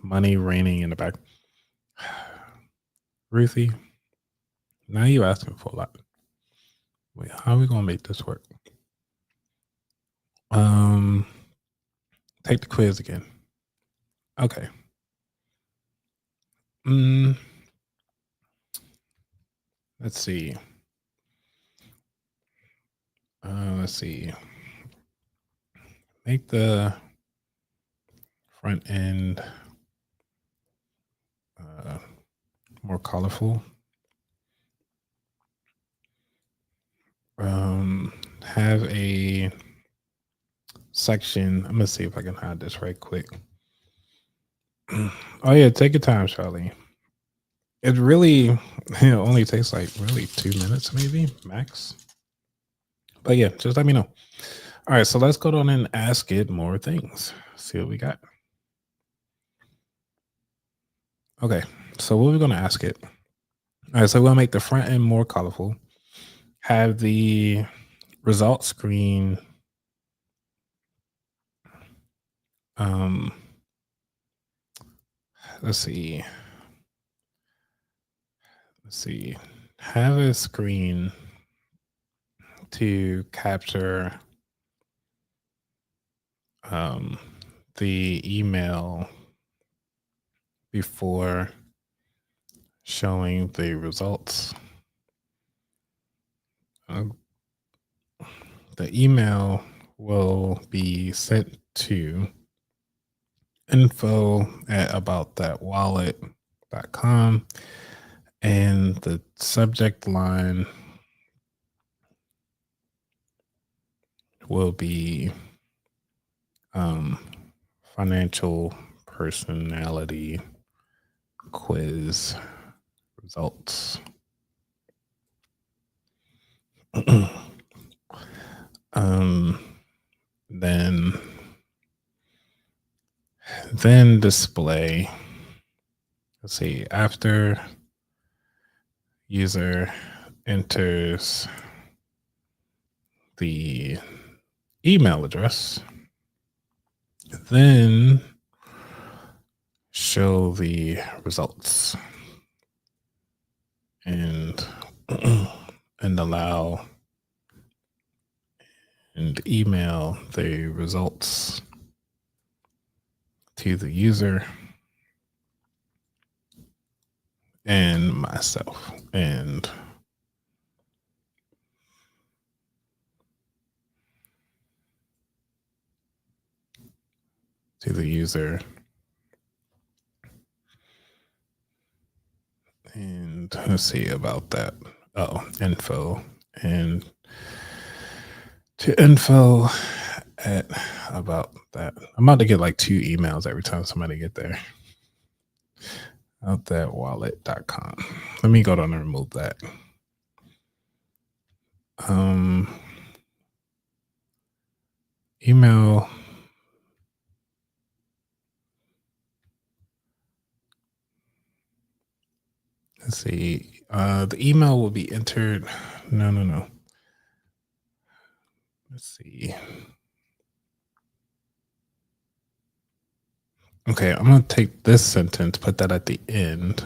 money raining in the back. Ruthie, now you're asking for a lot. Wait, how are we gonna make this work? Take the quiz again. Okay. Let's see. Let's see. Make the front end more colorful. Have a section. I'm gonna see if I can hide this right quick. Oh yeah, take your time, Charlie. It really only takes like really 2 minutes, maybe max. But yeah, just let me know. All right, so let's go on and ask it more things. See what we got. Okay, so what we're gonna ask it. All right, so we'll make the front end more colorful. Have the result screen let's see. Have a screen to capture the email before showing the results. The email will be sent to info@aboutthatwallet.com, and the subject line will be financial personality quiz results. Then display. Let's see, after user enters the email address, then show the results and allow and email the results to the user and myself. And to the user. And let's see about that. Oh, info and to info at about that. I'm about to get like 2 emails every time somebody get there. Out that wallet.com. Let me go down and remove that. Email. Let's see. The email will be entered. No. Let's see. Okay, I'm going to take this sentence, put that at the end,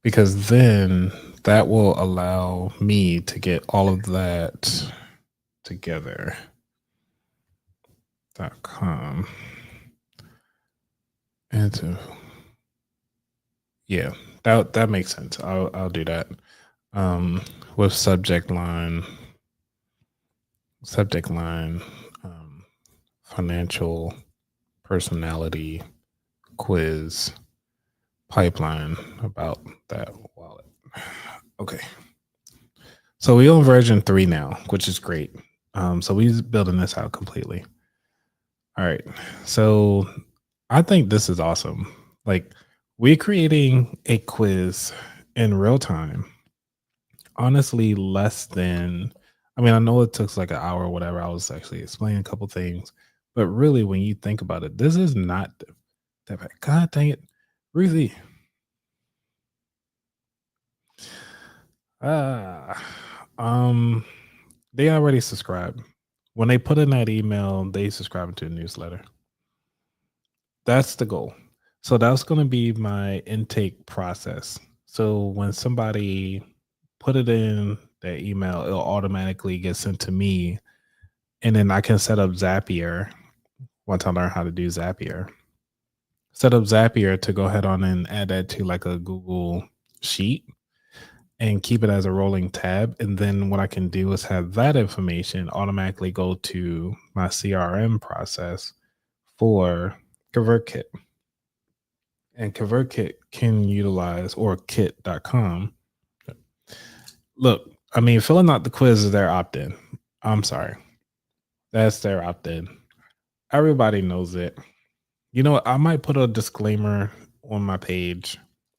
because then that will allow me to get all of that together. .com. And yeah, that makes sense. I'll do that. With subject line, financial personality quiz pipeline about that wallet. Okay. So we on version 3 now, which is great. So we're building this out completely. All right. So I think this is awesome. Like, we're creating a quiz in real time. Honestly, less than, I mean, I know it took like an hour or whatever. I was actually explaining a couple things, but really, when you think about it, this is not that bad. God dang it, Ruthie. They already subscribed. When they put in that email, they subscribe to a newsletter. That's the goal. So that's going to be my intake process. So when somebody put it in their email, it'll automatically get sent to me. And then I can set up Zapier once I learn how to do Zapier. Set up Zapier to go ahead on and add that to like a Google Sheet and keep it as a rolling tab. And then what I can do is have that information automatically go to my CRM process for ConvertKit. And ConvertKit can utilize, or kit.com. Look, I mean, filling out the quiz is their opt-in. I'm sorry. That's their opt-in. Everybody knows it. You know what? I might put a disclaimer on my page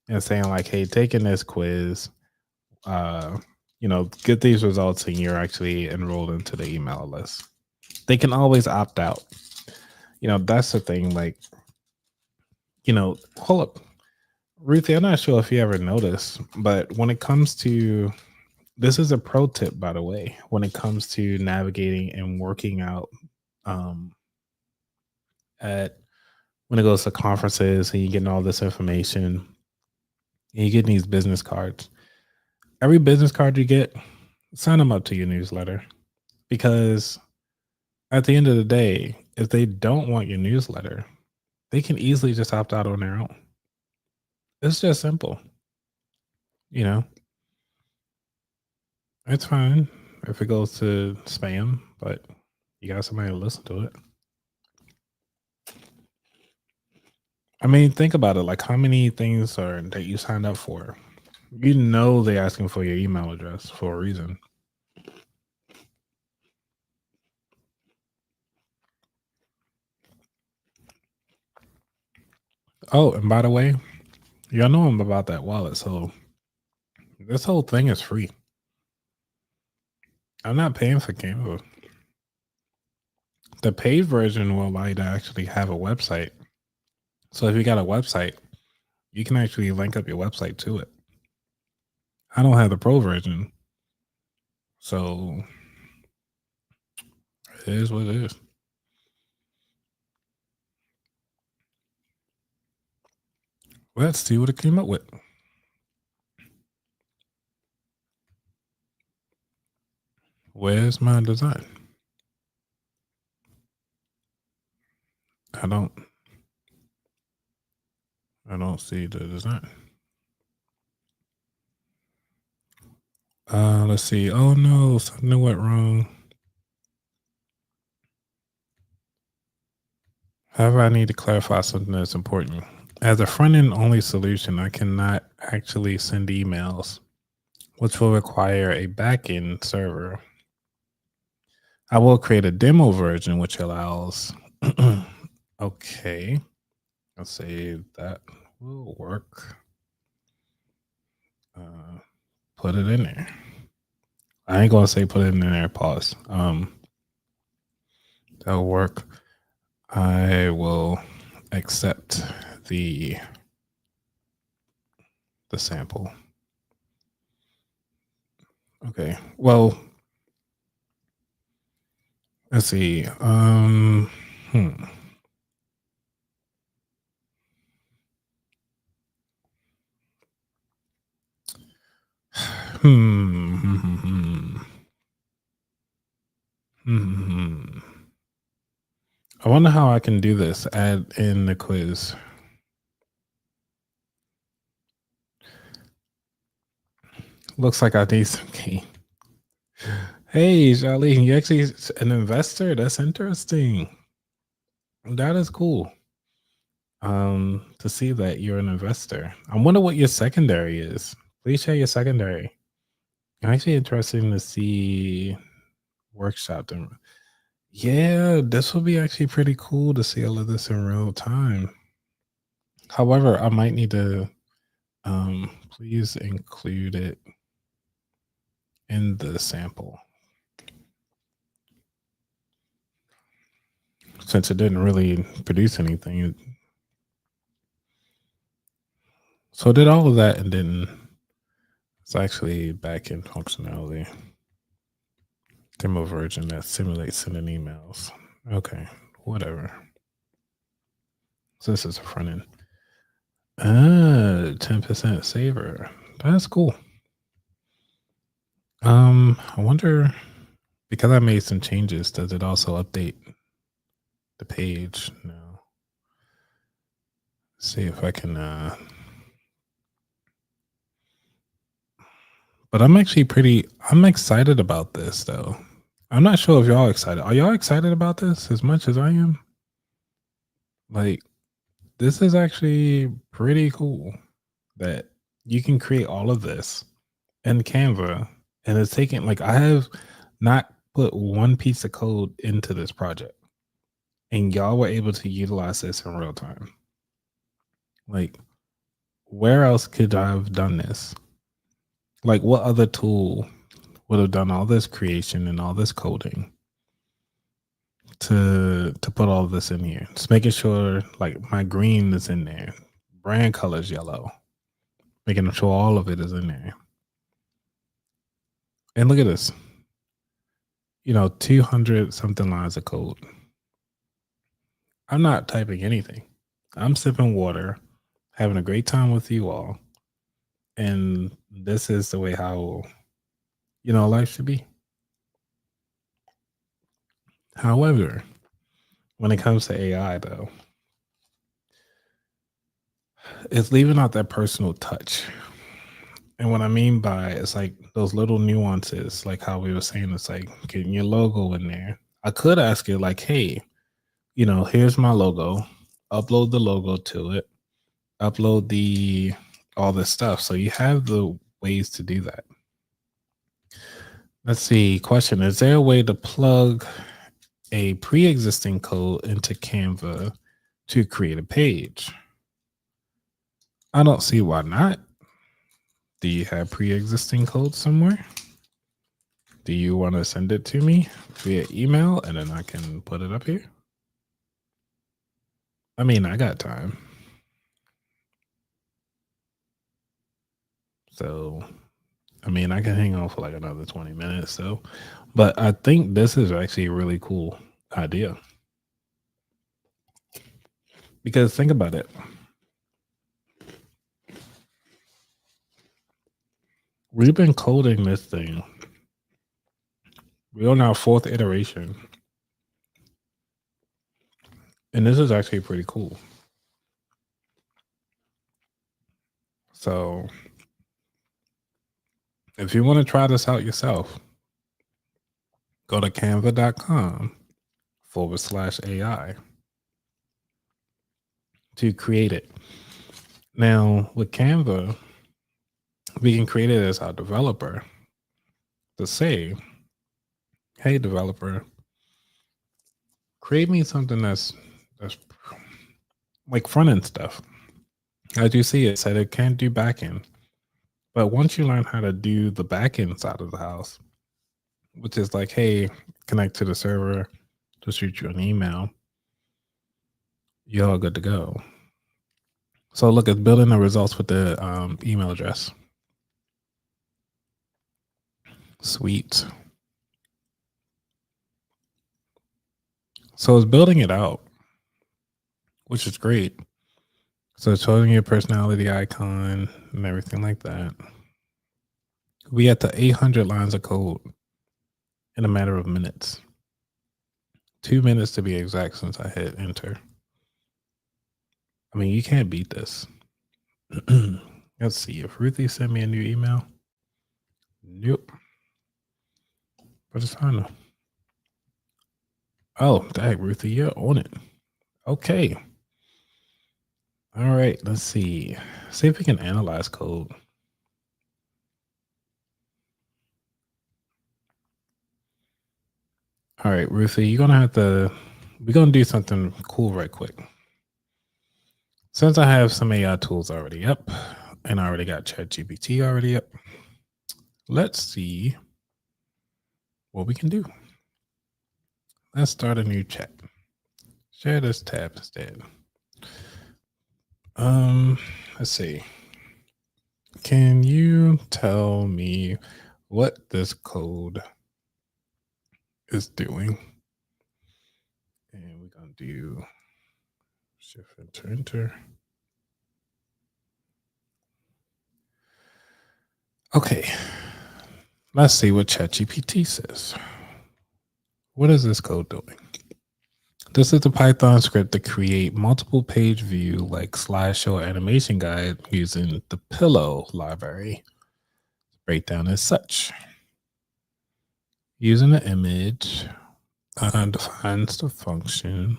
and saying like, hey, taking this quiz, get these results and you're actually enrolled into the email list. They can always opt out. That's the thing. Like, hold up. Ruthie, I'm not sure if you ever noticed, but when it comes to, this is a pro tip, by the way, when it comes to navigating and working out when it goes to conferences and you getting all this information and you getting these business cards. Every business card you get, sign them up to your newsletter, because at the end of the day, if they don't want your newsletter, they can easily just opt out on their own. It's just simple. It's fine if it goes to spam, but you got somebody to listen to it. I mean, think about it. Like, how many things are that you signed up for? They're asking for your email address for a reason. Oh, and by the way, y'all know I'm about that wallet, so this whole thing is free. I'm not paying for Canva. The paid version will allow you to actually have a website. So if you got a website, you can actually link up your website to it. I don't have the pro version, so it is what it is. Let's see what it came up with. Where's my design? I don't see the design. Let's see. Oh no, something went wrong. However, I need to clarify something that's important. As a front end only solution, I cannot actually send emails, which will require a back end server. I will create a demo version which allows. Okay, let's say that will work. Put it in there. I ain't gonna say put it in there. Pause. That'll work. I will accept the sample. Okay. Well, let's see. Hmm. Hmm. Hmm. Hmm. Hmm. I wonder how I can do this. Add in the quiz. Looks like I need some key. Hey, Charlene, you actually an investor? That's interesting. That is cool. To see that you're an investor. I wonder what your secondary is. Please share your secondary. Actually interesting to see workshop them. Yeah, this will be actually pretty cool to see all of this in real time. However, I might need to please include it in the sample. Since it didn't really produce anything. So it did all of that and then it's actually back-end functionality. Demo version that simulates sending emails. Okay, whatever. So this is a front end. 10% saver. That's cool. I wonder, because I made some changes, does it also update the page? No. See if I can but I'm excited about this though. I'm not sure if y'all excited. Are y'all excited about this as much as I am? Like, this is actually pretty cool that you can create all of this in Canva, and it's taking like I have not put one piece of code into this project, and y'all were able to utilize this in real time. Like, where else could I have done this? Like, what other tool would have done all this creation and all this coding to put all of this in here? Just making sure like my green is in there, brand color is yellow, making sure all of it is in there. And look at this, 200 something lines of code. I'm not typing anything. I'm sipping water, having a great time with you all. And this is the way how, life should be. However, when it comes to AI, though, it's leaving out that personal touch. And what I mean by it's like those little nuances, like how we were saying, it's like getting your logo in there. I could ask it, like, hey, here's my logo, upload the logo to it, upload all this stuff. So you have the ways to do that. Let's see. Question: is there a way to plug a pre-existing code into Canva to create a page? I don't see why not. Do you have pre-existing code somewhere? Do you want to send it to me via email and then I can put it up here? I mean, I got time. So, I mean, I can hang on for like another 20 minutes. So, but I think this is actually a really cool idea. Because think about it. We've been coding this thing. We're on our 4th iteration. And this is actually pretty cool. So, if you want to try this out yourself, go to canva.com/AI. to create it. Now with Canva, we can create it as our developer to say, hey developer, create me something that's like front end stuff. As you see, it said it can't do back end. But once you learn how to do the back end side of the house, which is like, hey, connect to the server to shoot you an email, you're all good to go. So look, it's building the results with the email address. Sweet. So it's building it out, which is great. So it's showing your personality icon and everything like that. We at the 800 lines of code in a matter of minutes. 2 minutes to be exact since I hit enter. I mean, you can't beat this. Let's see if Ruthie sent me a new email. Nope. But it's fine though. Oh, dang, Ruthie, you're on it. Okay. All right, let's see. See if we can analyze code. All right, Ruthie, we're gonna do something cool right quick. Since I have some AI tools already up and I already got ChatGPT already up, let's see what we can do. Let's start a new chat. Share this tab instead. Let's see. Can you tell me what this code is doing? And we're gonna do shift enter. Okay. Let's see what ChatGPT says. What is this code doing? This is a Python script to create multiple page view like slideshow animation guide using the Pillow library. Breakdown is such. Using the image defines the function.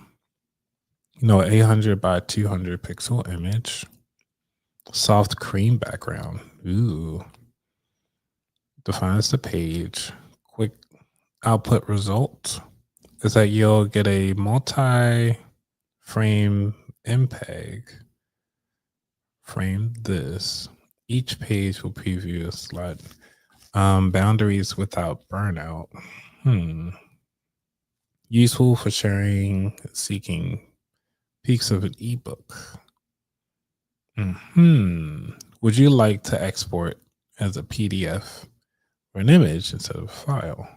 800 by 200 pixel image. Soft cream background. Ooh. Defines the page. Quick output result is that you'll get a multi-frame MPEG. Frame this. Each page will preview a slide. Boundaries without burnout. Useful for sharing, seeking peaks of an ebook. Would you like to export as a PDF or an image instead of a file?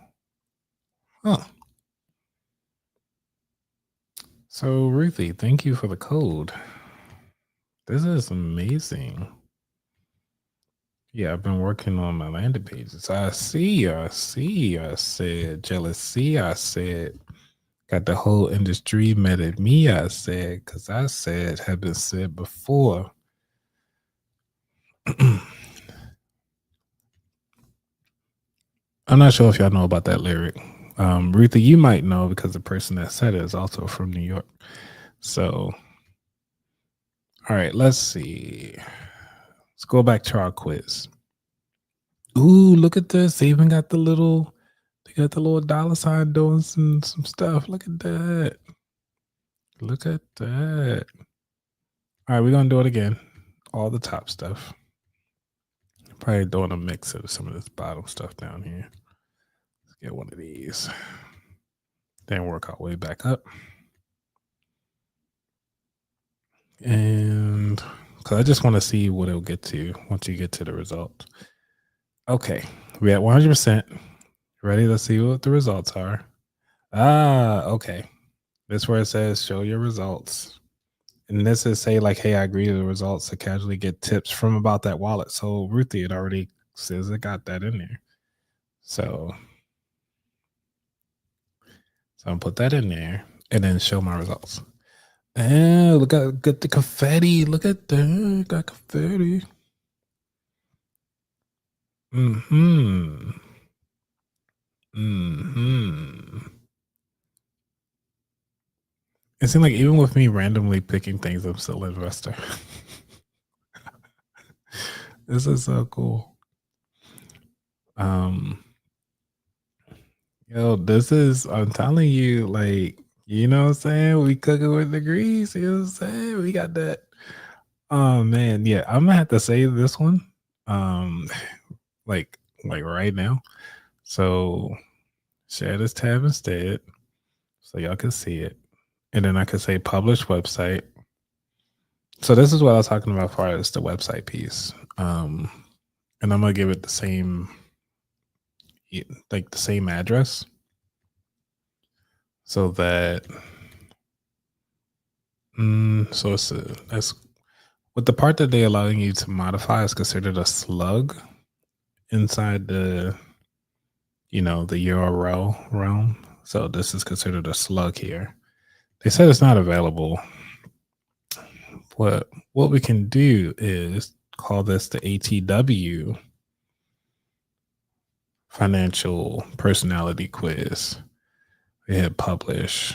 Huh. So, Ruthie, thank you for the code. This is amazing. Yeah, I've been working on my landing pages. I see. I said jealousy. I said got the whole industry mad at me. I said, because I said had been said before. I'm not sure if y'all know about that lyric. Ruthie, you might know because the person that said it is also from New York. So, all right, let's see. Let's go back to our quiz. Ooh, look at this. They even got the little dollar sign doing some stuff. Look at that. Look at that. All right, we're gonna do it again. All the top stuff. Probably doing a mix of some of this bottom stuff down here. Let's get one of these. Then work our way back up. And because I just want to see what it'll get to once you get to the result. Okay, we at 100%. Ready? Let's see what the results are. Okay. This where it says show your results. And this is say like, hey, I agree to the results to casually get tips from about that wallet. So Ruthie, it already says it got that in there. So I'll put that in there and then show my results. And look at the confetti. Look at that. Got confetti. it seems like even with me randomly picking things, I'm still an investor. This is so cool. Um, Yo, this is, I'm telling you, like, you know what I'm saying? We cooking with the grease, you know what I'm saying? We got that. Oh man, yeah, I'm gonna have to save this one. Um, like right now. So share this tab instead so y'all can see it. And then I could say publish website. So this is what I was talking about as far as the website piece. And I'm gonna give it the same like the same address so that so it's that's what the part that they allowing you to modify is considered a slug inside the the URL realm. So this is considered a slug here. They said it's not available. What we can do is call this the ATW financial personality quiz. We hit publish.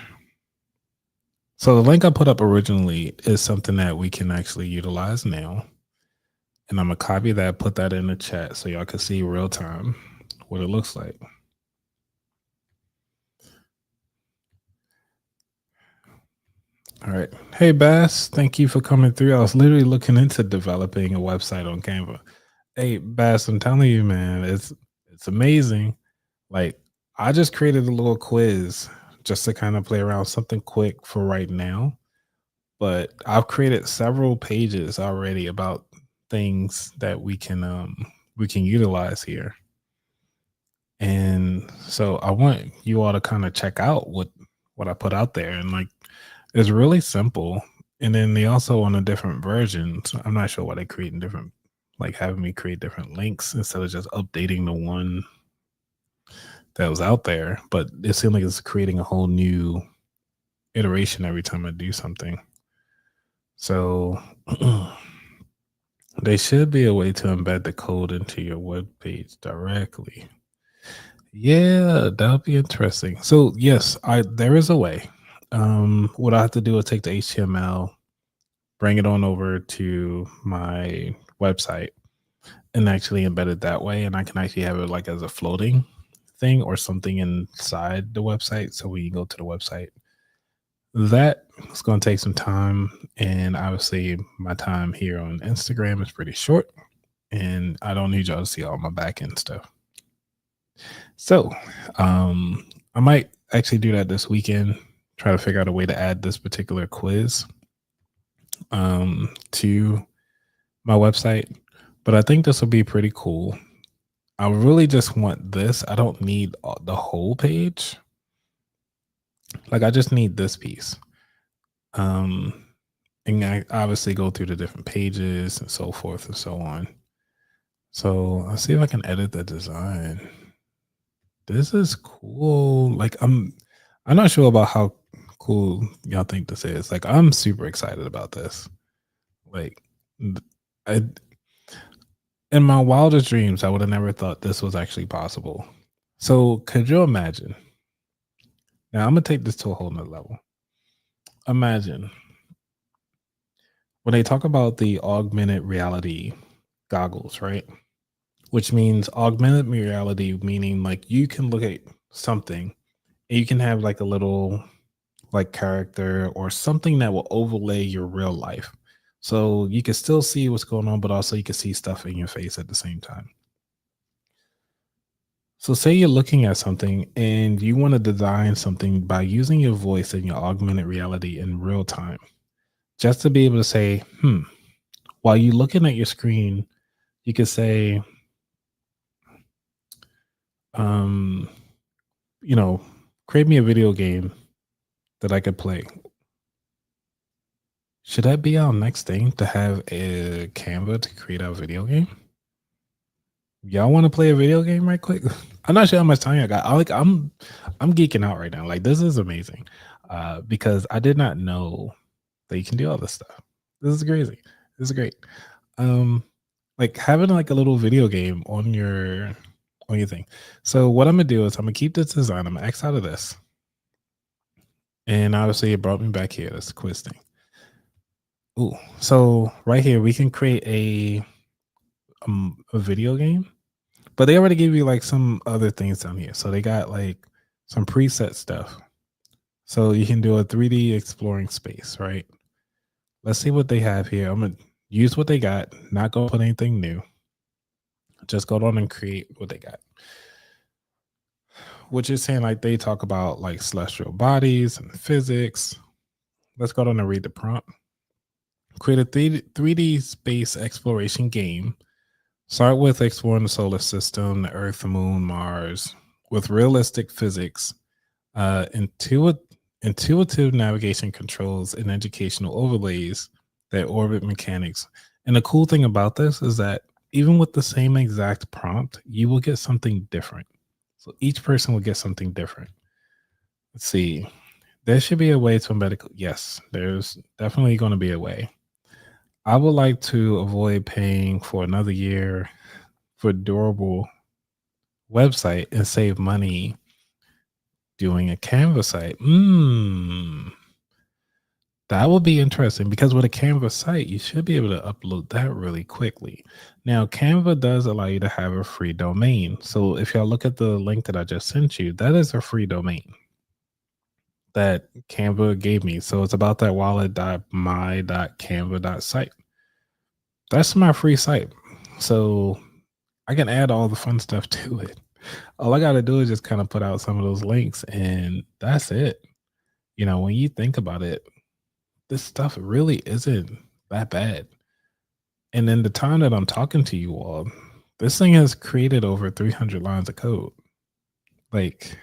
So the link I put up originally is something that we can actually utilize now. And I'm gonna copy that, put that in the chat so y'all can see real time what it looks like. All right. Hey Bass, thank you for coming through. I was literally looking into developing a website on Canva. Hey Bass, I'm telling you, man, it's amazing. Like I just created a little quiz just to kind of play around, something quick for right now. But I've created several pages already about things that we can utilize here. And so I want you all to kind of check out what I put out there, and like it's really simple. And then they also on a different version. So I'm not sure why they creating different, like having me create different links instead of just updating the one that was out there. But it seemed like it's creating a whole new iteration every time I do something. So there should be a way to embed the code into your web page directly. Yeah, that would be interesting. So yes, there is a way. What I have to do is take the HTML, bring it on over to my website, and actually embed it that way. And I can actually have it like as a floating thing or something inside the website. So when you go to the website, that is going to take some time. And obviously, my time here on Instagram is pretty short, and I don't need y'all to see all my back end stuff. So I might actually do that this weekend, try to figure out a way to add this particular quiz to my website. But I think this will be pretty cool. I really just want this. I don't need the whole page. Like I just need this piece. And I obviously go through the different pages and so forth and so on. So I'll see if I can edit the design. This is cool. Like I'm not sure about how cool y'all think this is. Like I'm super excited about this. Like I in my wildest dreams, I would have never thought this was actually possible. So could you imagine? Now I'm gonna take this to a whole nother level. Imagine when they talk about the augmented reality goggles, right? Which means augmented reality, meaning like you can look at something and you can have like a little like character or something that will overlay your real life. So you can still see what's going on, but also you can see stuff in your face at the same time. So say you're looking at something and you want to design something by using your voice and your augmented reality in real time, just to be able to say, while you're looking at your screen, you could say, create me a video game that I could play. Should that be our next thing, to have a Canva to create our video game? Y'all want to play a video game right quick? I'm not sure how much time I got. I'm geeking out right now. Like this is amazing. Because I did not know that you can do all this stuff. This is crazy. This is great. Like having like a little video game on your thing. So what I'm gonna do is I'm gonna keep this design. I'm gonna X out of this. And obviously it brought me back here. That's the quiz thing. Ooh, so right here we can create a video game, but they already gave you like some other things down here. So they got like some preset stuff. So you can do a 3D exploring space, right? Let's see what they have here. I'm gonna use what they got, not gonna put anything new. Just go on and create what they got. Which is saying like they talk about like celestial bodies and physics. Let's go on and read the prompt. Create a 3D space exploration game. Start with exploring the solar system, the Earth, the Moon, Mars, with realistic physics, intuitive navigation controls, and educational overlays that orbit mechanics. And the cool thing about this is that even with the same exact prompt, you will get something different. So each person will get something different. Let's see. There should be a way to embed. Yes, there's definitely going to be a way. I would like to avoid paying for another year for durable website and save money doing a Canva site. That would be interesting because with a Canva site, you should be able to upload that really quickly. Now, Canva does allow you to have a free domain. So if y'all look at the link that I just sent you, that is a free domain that Canva gave me. So it's about that wallet.my.canva.site. That's my free site. So I can add all the fun stuff to it. All I got to do is just kind of put out some of those links and that's it. You know, when you think about it, this stuff really isn't that bad. And in the time that I'm talking to you all, this thing has created over 300 lines of code. Like,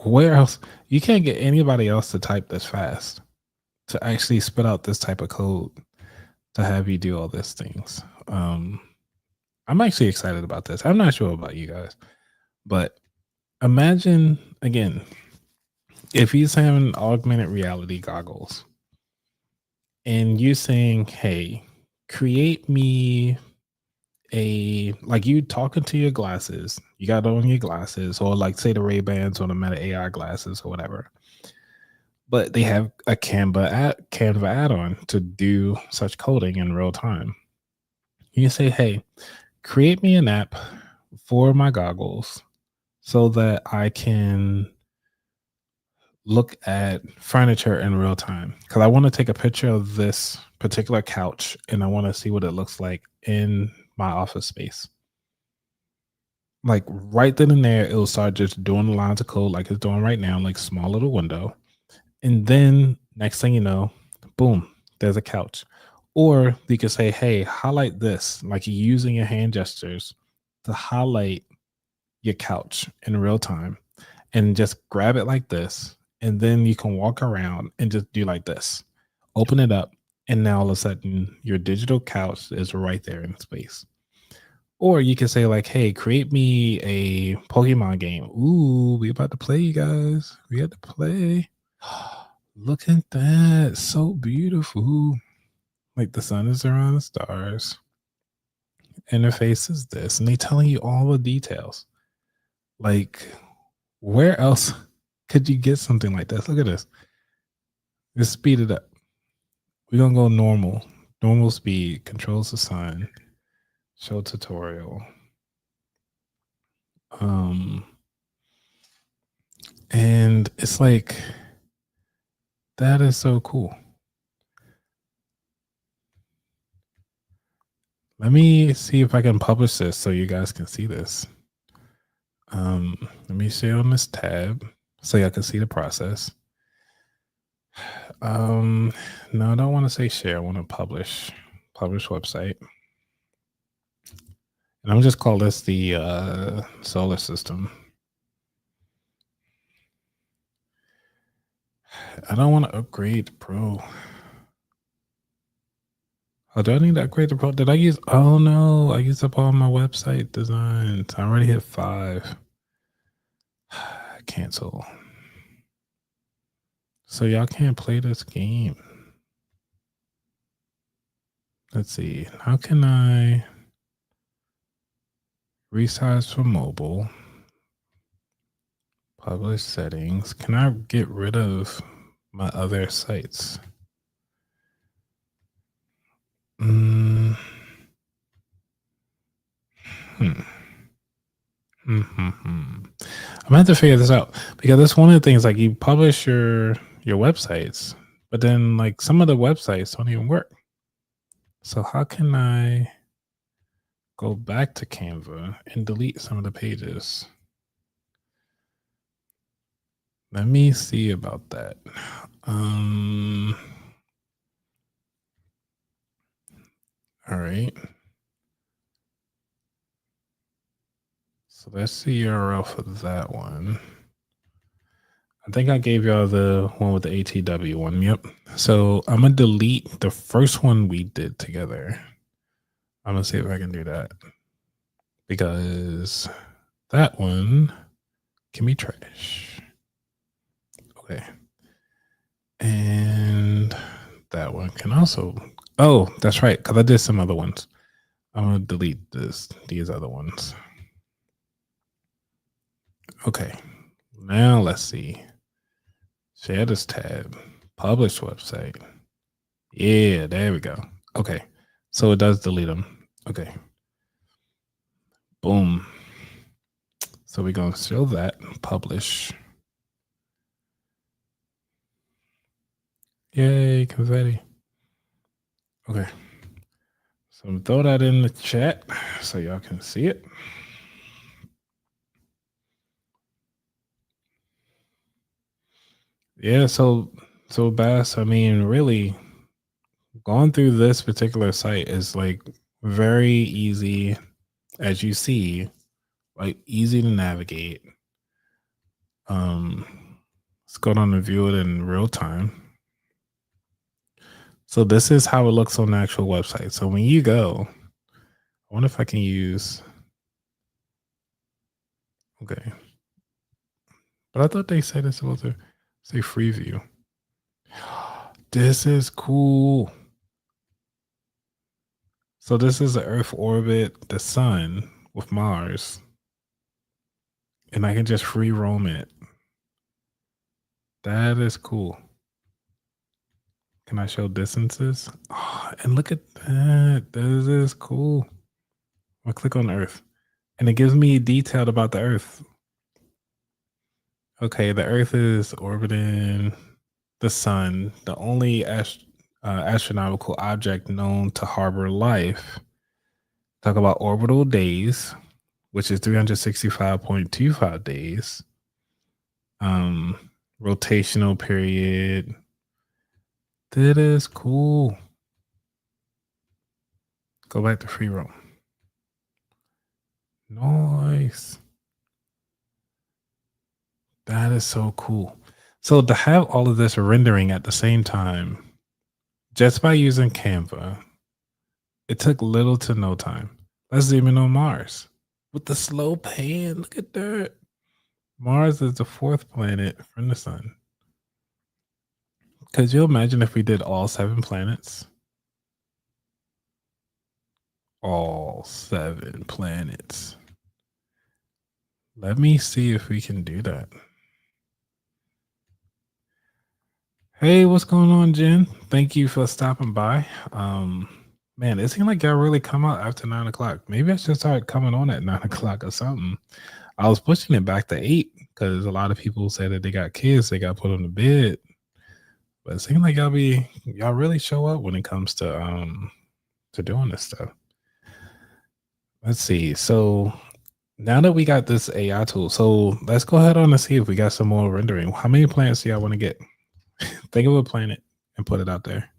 where else? You can't get anybody else to type this fast to actually spit out this type of code to have you do all these things. I'm actually excited about this. I'm not sure about you guys, but imagine again if he's having augmented reality goggles and you saying, "Hey, create me like you talking to your glasses. You got on your glasses, or like say the Ray-Bans or the Meta AI glasses or whatever." But they have a Canva add-on to do such coding in real time. You can say, "Hey, create me an app for my goggles so that I can look at furniture in real time because I want to take a picture of this particular couch and I want to see what it looks like in my office space." Like right then and there, it'll start just doing the lines of code like it's doing right now, like small little window. And then next thing you know, boom, there's a couch. Or you could say, "Hey, highlight this," like you're using your hand gestures to highlight your couch in real time and just grab it like this. And then you can walk around and just do like this, open it up. And now all of a sudden your digital couch is right there in space. Or you can say like, "Hey, create me a Pokemon game." Ooh, we about to play, you guys. We had to play. Look at that. So beautiful. Like the sun is around the stars. Interface is this. And they telling you all the details. Like, where else could you get something like this? Look at this. Let's speed it up. We're gonna go normal. Normal speed, controls the sun, show tutorial. And it's like that is so cool. Let me see if I can publish this so you guys can see this. Let me share on this tab so y'all can see the process. No, I don't want to say share. I want to publish website. And I'm just call this the solar system. I don't want to upgrade to Pro. Oh, do I need to upgrade to Pro? Did I use? Oh no, I used up all my website designs. I already hit 5. Cancel. So y'all can't play this game. Let's see. How can I resize for mobile? Publish settings. Can I get rid of my other sites? Mm. Hmm. I'm gonna have to figure this out because that's one of the things. Like you publish your websites, but then like some of the websites don't even work. So how can I go back to Canva and delete some of the pages? Let me see about that. All right. So that's the URL for that one. I think I gave y'all the one with the ATW one. Yep. So I'm gonna delete the first one we did together. I'm gonna see if I can do that because that one can be trash. Okay. And that one can also. Oh, that's right. Because I did some other ones. I'm gonna delete these other ones. Okay. Now let's see. Share this tab. Publish website. Yeah, there we go. Okay. So it does delete them. Okay. Boom. So we're gonna show that. Publish. Yay, confetti. Okay. So I'm gonna throw that in the chat so y'all can see it. Yeah, so Bass, I mean, really going through this particular site is like very easy, as you see, like easy to navigate. Let's go down and view it in real time. So this is how it looks on the actual website. So when you go, I wonder if I can use. Okay, but I thought they said it's supposed to say free view. This is cool. So this is the Earth orbit, the sun with Mars, and I can just free roam it. That is cool. Can I show distances? Oh, and look at that. This is cool. I'll click on Earth, and it gives me detailed about the Earth. Okay, the Earth is orbiting the sun, the only astronomical object known to harbor life. Talk about orbital days, which is 365.25 days. Rotational period. That is cool. Go back to free roam. Nice. That is so cool. So to have all of this rendering at the same time, just by using Canva, it took little to no time. Let's zoom in on Mars with the slow pan. Look at that. Mars is the fourth planet from the sun. Could you imagine if we did all 7 planets? All 7 planets. Let me see if we can do that. Hey, what's going on, Jen? Thank you for stopping by. Man, it seemed like y'all really come out after 9 o'clock. Maybe I should start coming on at 9 o'clock or something. I was pushing it back to 8 because a lot of people say that they got kids, they got put on the bed. But it seems like y'all really show up when it comes to doing this stuff. Let's see. So now that we got this AI tool, so let's go ahead on and see if we got some more rendering. How many planets do y'all want to get? Think of a planet and put it out there.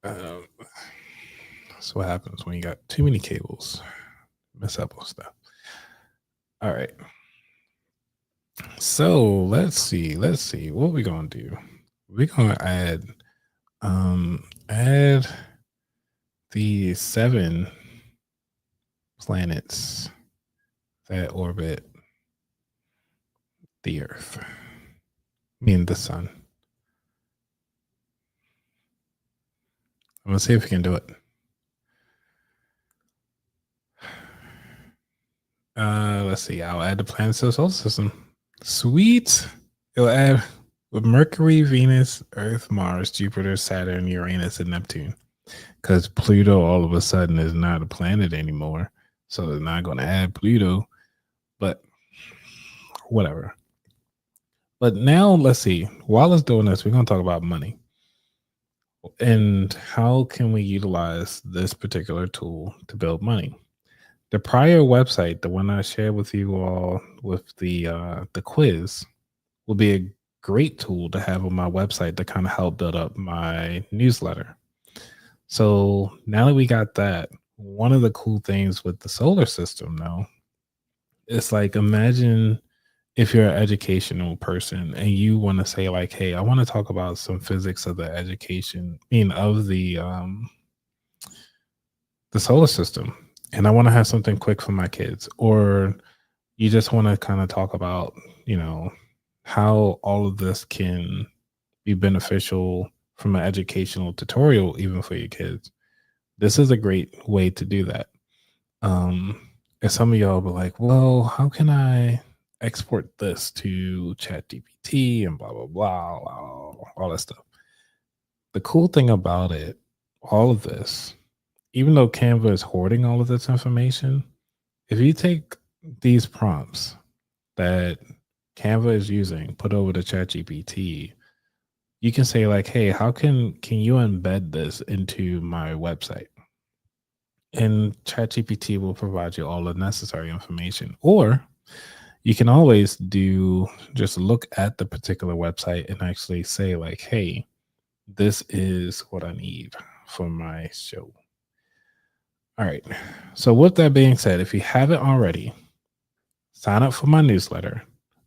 That's what happens when you got too many cables. Mess up on stuff. All right. So let's see. What we gonna do? We're gonna add the 7 planets that orbit the Earth. I mean the sun. I'm gonna see if we can do it. Let's see. I'll add the planets to the solar system. Sweet. It'll add with Mercury, Venus, Earth, Mars, Jupiter, Saturn, Uranus, and Neptune. Because Pluto all of a sudden is not a planet anymore. So they're not going to add Pluto, but whatever. But now let's see. While it's doing this, we're going to talk about money and how can we utilize this particular tool to build money. The prior website, the one I shared with you all with the quiz, will be a great tool to have on my website to kind of help build up my newsletter. So now that we got that, one of the cool things with the solar system though, it's like imagine if you're an educational person and you want to say like, hey, I want to talk about some physics of the education, of the solar system, and I want to have something quick for my kids, or you just want to kind of talk about, how all of this can be beneficial from an educational tutorial, even for your kids. This is a great way to do that. And some of y'all be like, well, how can I export this to ChatGPT and blah, blah, blah, all that stuff? The cool thing about it, all of this, even though Canva is hoarding all of this information, if you take these prompts that Canva is using, put over to ChatGPT, you can say like, hey, how can you embed this into my website? And ChatGPT will provide you all the necessary information. Or you can always just look at the particular website and actually say like, hey, this is what I need for my show. All right. So with that being said, if you haven't already, sign up for my newsletter,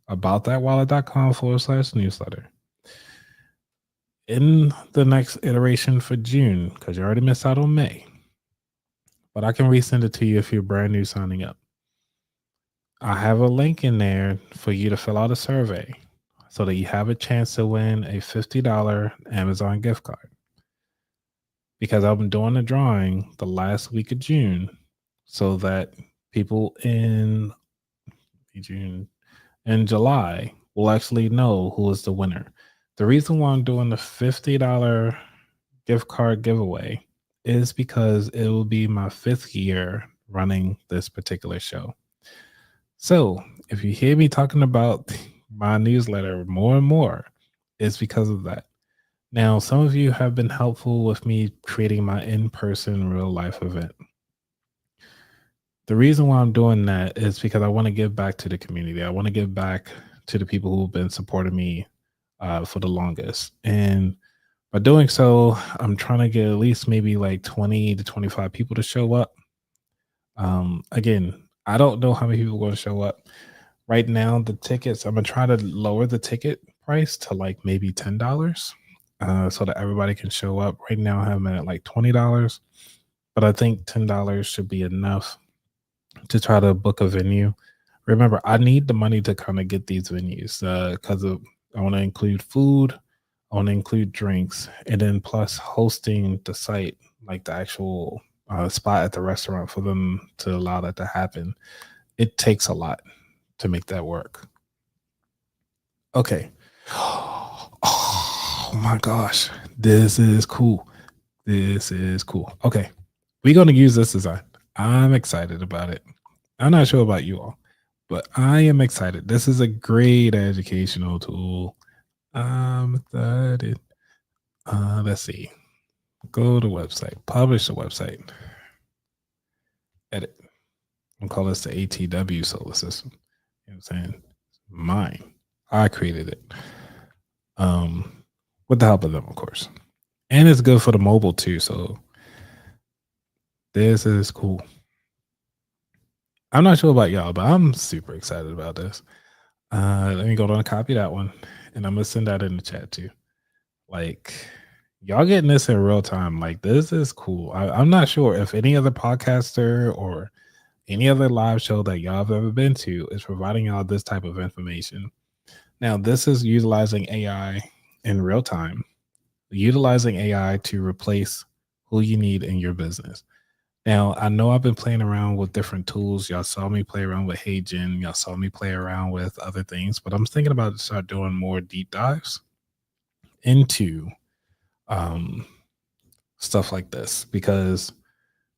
aboutthatwallet.com/newsletter. In the next iteration for June, because you already missed out on May, but I can resend it to you if you're brand new signing up. I have a link in there for you to fill out a survey so that you have a chance to win a $50 Amazon gift card. Because I'm doing a drawing the last week of June so that people in June and July will actually know who is the winner. The reason why I'm doing the $50 gift card giveaway is because it will be my 5th year running this particular show. So if you hear me talking about my newsletter more and more, it's because of that. Now, some of you have been helpful with me creating my in-person real life event. The reason why I'm doing that is because I want to give back to the community. I want to give back to the people who've been supporting me for the longest. And by doing so, I'm trying to get at least maybe like 20 to 25 people to show up. Again, I don't know how many people are going to show up. Right now, the tickets, I'm going to try to lower the ticket price to like maybe $10 so that everybody can show up. Right now, I have them at like $20, but I think $10 should be enough to try to book a venue. Remember, I need the money to kind of get these venues because I want to include food, I want to include drinks, and then plus hosting the site, like the actual spot at the restaurant for them to allow that to happen. It takes a lot to make that work. Okay. Oh my gosh. This is cool. This is cool. Okay. We're going to use this design. I'm excited about it. I'm not sure about you all, but I am excited. This is a great educational tool. I'm excited. Let's see. Go to website, publish the website, edit, and call this the ATW solar system. You know what I'm saying? Mine. I created it. With the help of them, of course. And it's good for the mobile too. So this is cool. I'm not sure about y'all, but I'm super excited about this. Let me go down and copy that one. And I'm gonna send that in the chat too. Like, y'all getting this in real time. Like, this is cool. I'm not sure if any other podcaster or any other live show that y'all have ever been to is providing y'all this type of information. Now, this is utilizing AI in real time, utilizing AI to replace who you need in your business. Now, I know I've been playing around with different tools. Y'all saw me play around with HeyGen. Y'all saw me play around with other things, but I'm thinking about start doing more deep dives into um, stuff like this because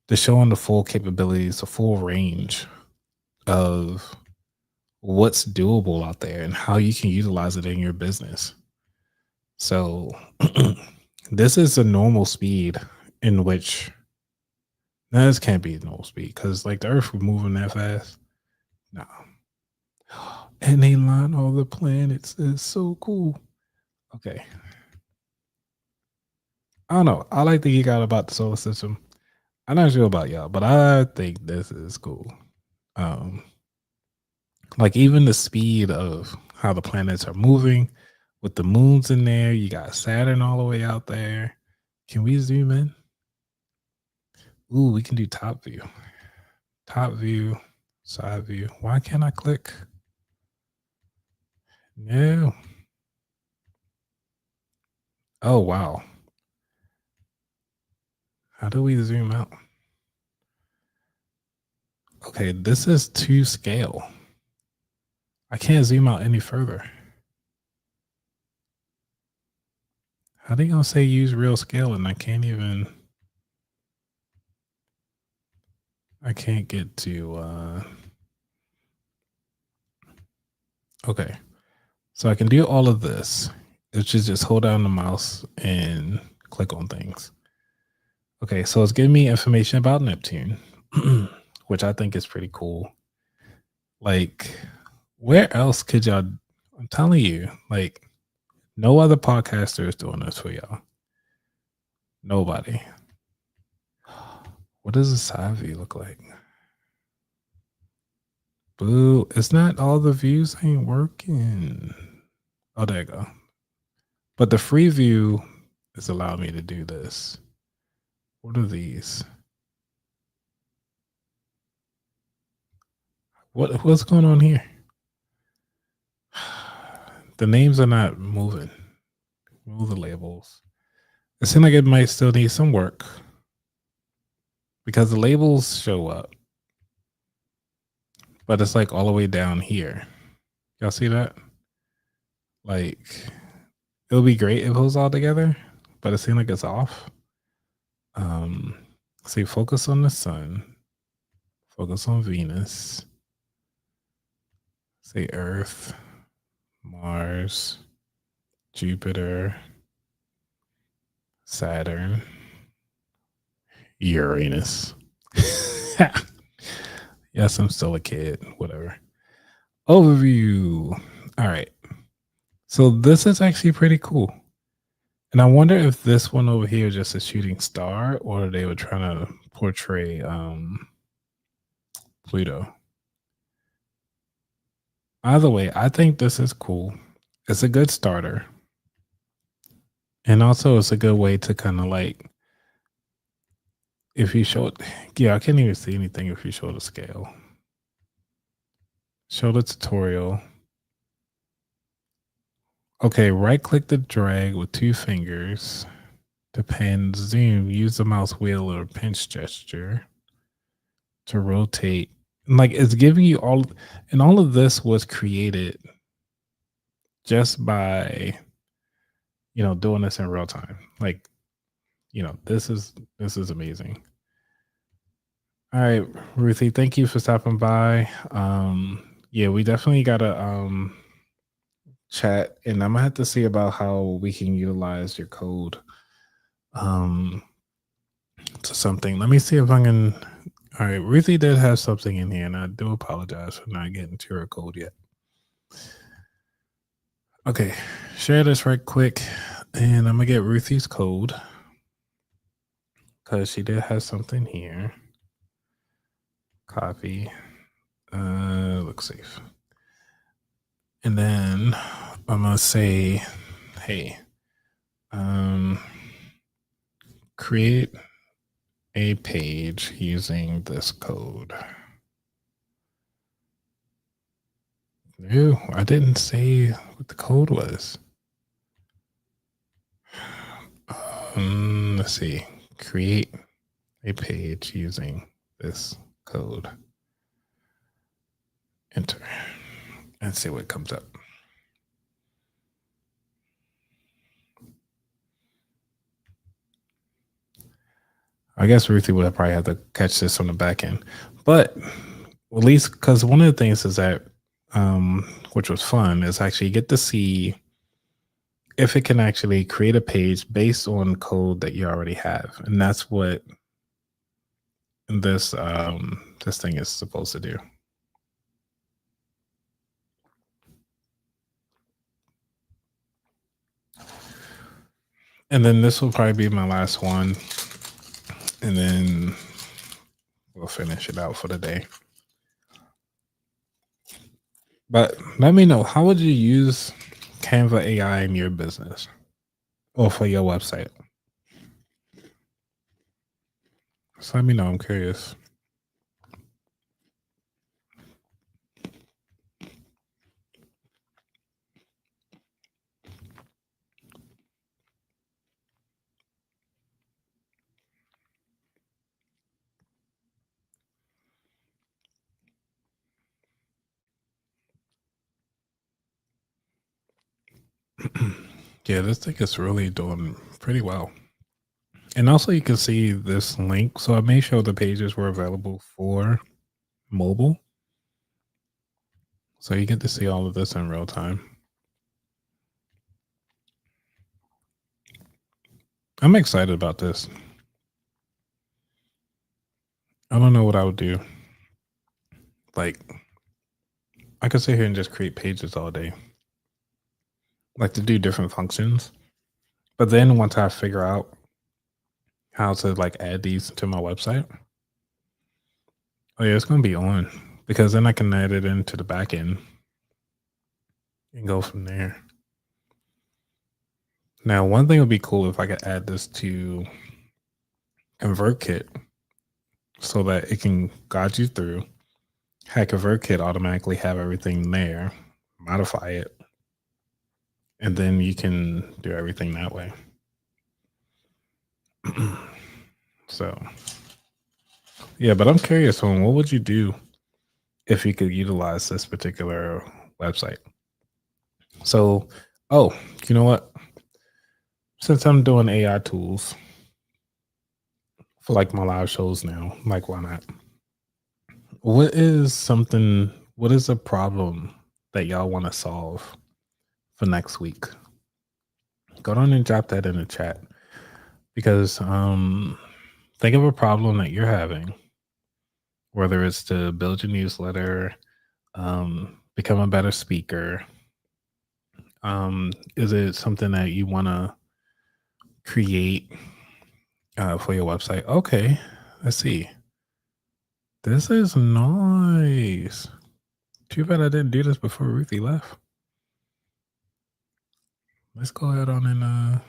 they're showing the full capabilities, the full range of what's doable out there and how you can utilize it in your business. So, this is a normal speed in which no, this can't be normal speed because like the Earth was moving that fast. No, and they line all the planets. It's so cool. Okay, I don't know. I like to geek out about the solar system. I'm not sure about y'all, but I think this is cool. Um, like even the speed of how the planets are moving with the moons in there. You got Saturn all the way out there. Can we zoom in? Ooh, we can do top view, side view. Why can't I click? No. Oh wow. How do we zoom out? Okay, this is to scale. I can't zoom out any further. How they gonna say use real scale and I can't get to okay. So I can do all of this. It's just hold down the mouse and click on things. Okay, so it's giving me information about Neptune, which I think is pretty cool. Like, where else could y'all? I'm telling you, like, no other podcaster is doing this for y'all. Nobody. What does the side view look like? Boo! It's not all the views ain't working. Oh, there you go. But the free view is allowing me to do this. What are these? What's going on here? The names are not moving. Move the labels. It seems like it might still need some work because the labels show up, but it's like all the way down here. Y'all see that? Like, it would be great if it was all together, but it seems like it's off. See, focus on the sun, focus on Venus, say Earth, Mars, Jupiter, Saturn, Uranus. Yes, I'm still a kid. Whatever. Overview. All right. So this is actually pretty cool. And I wonder if this one over here is just a shooting star or they were trying to portray Pluto. Either way, I think this is cool. It's a good starter. And also it's a good way to kind of like if you show it, yeah, I can't even see anything if you show the scale. Show the tutorial. Okay, right click the drag with 2 fingers to pan, zoom, use the mouse wheel or pinch gesture to rotate. And like it's giving you and all of this was created just by doing this in real time. Like, this is amazing. All right, Ruthie, thank you for stopping by. Yeah, we definitely gotta chat, and I'm gonna have to see about how we can utilize your code to something. Let me see if I can. All right, Ruthie did have something in here, and I do apologize for not getting to her code yet. Okay, share this right quick, and I'm gonna get Ruthie's code because she did have something here. Copy. Looks safe. And then I'm gonna say, hey, create a page using this code. No, I didn't say what the code was. Let's see. Create a page using this code. Enter and see what comes up. I guess Ruthie would have probably had to catch this on the back end, but at least because one of the things is that, which was fun, is actually get to see if it can actually create a page based on code that you already have, and that's what this thing is supposed to do. And then this will probably be my last one, and then we'll finish it out for the day. But let me know, how would you use Canva AI in your business or for your website? So let me know. I'm curious. Yeah, this thing is really doing pretty well. And also, you can see this link. So I made sure the pages were available for mobile. So you get to see all of this in real time. I'm excited about this. I don't know what I would do. Like, I could sit here and just create pages all day, like to do different functions. But then once I figure out how to like add these to my website, oh yeah, it's gonna be on, because then I can add it into the back end and go from there. Now, one thing would be cool if I could add this to ConvertKit so that it can guide you through. Have ConvertKit automatically have everything there, modify it, and then you can do everything that way. So, yeah, but I'm curious on what would you do if you could utilize this particular website? So, oh, you know what? Since I'm doing AI tools for like my live shows now, like why not? What is a problem that y'all want to solve for next week? Go down and drop that in the chat, because think of a problem that you're having, whether it's to build your newsletter, become a better speaker. Is it something that you want to create for your website? Okay, let's see. This is nice. Too bad I didn't do this before Ruthie left. Let's go ahead on and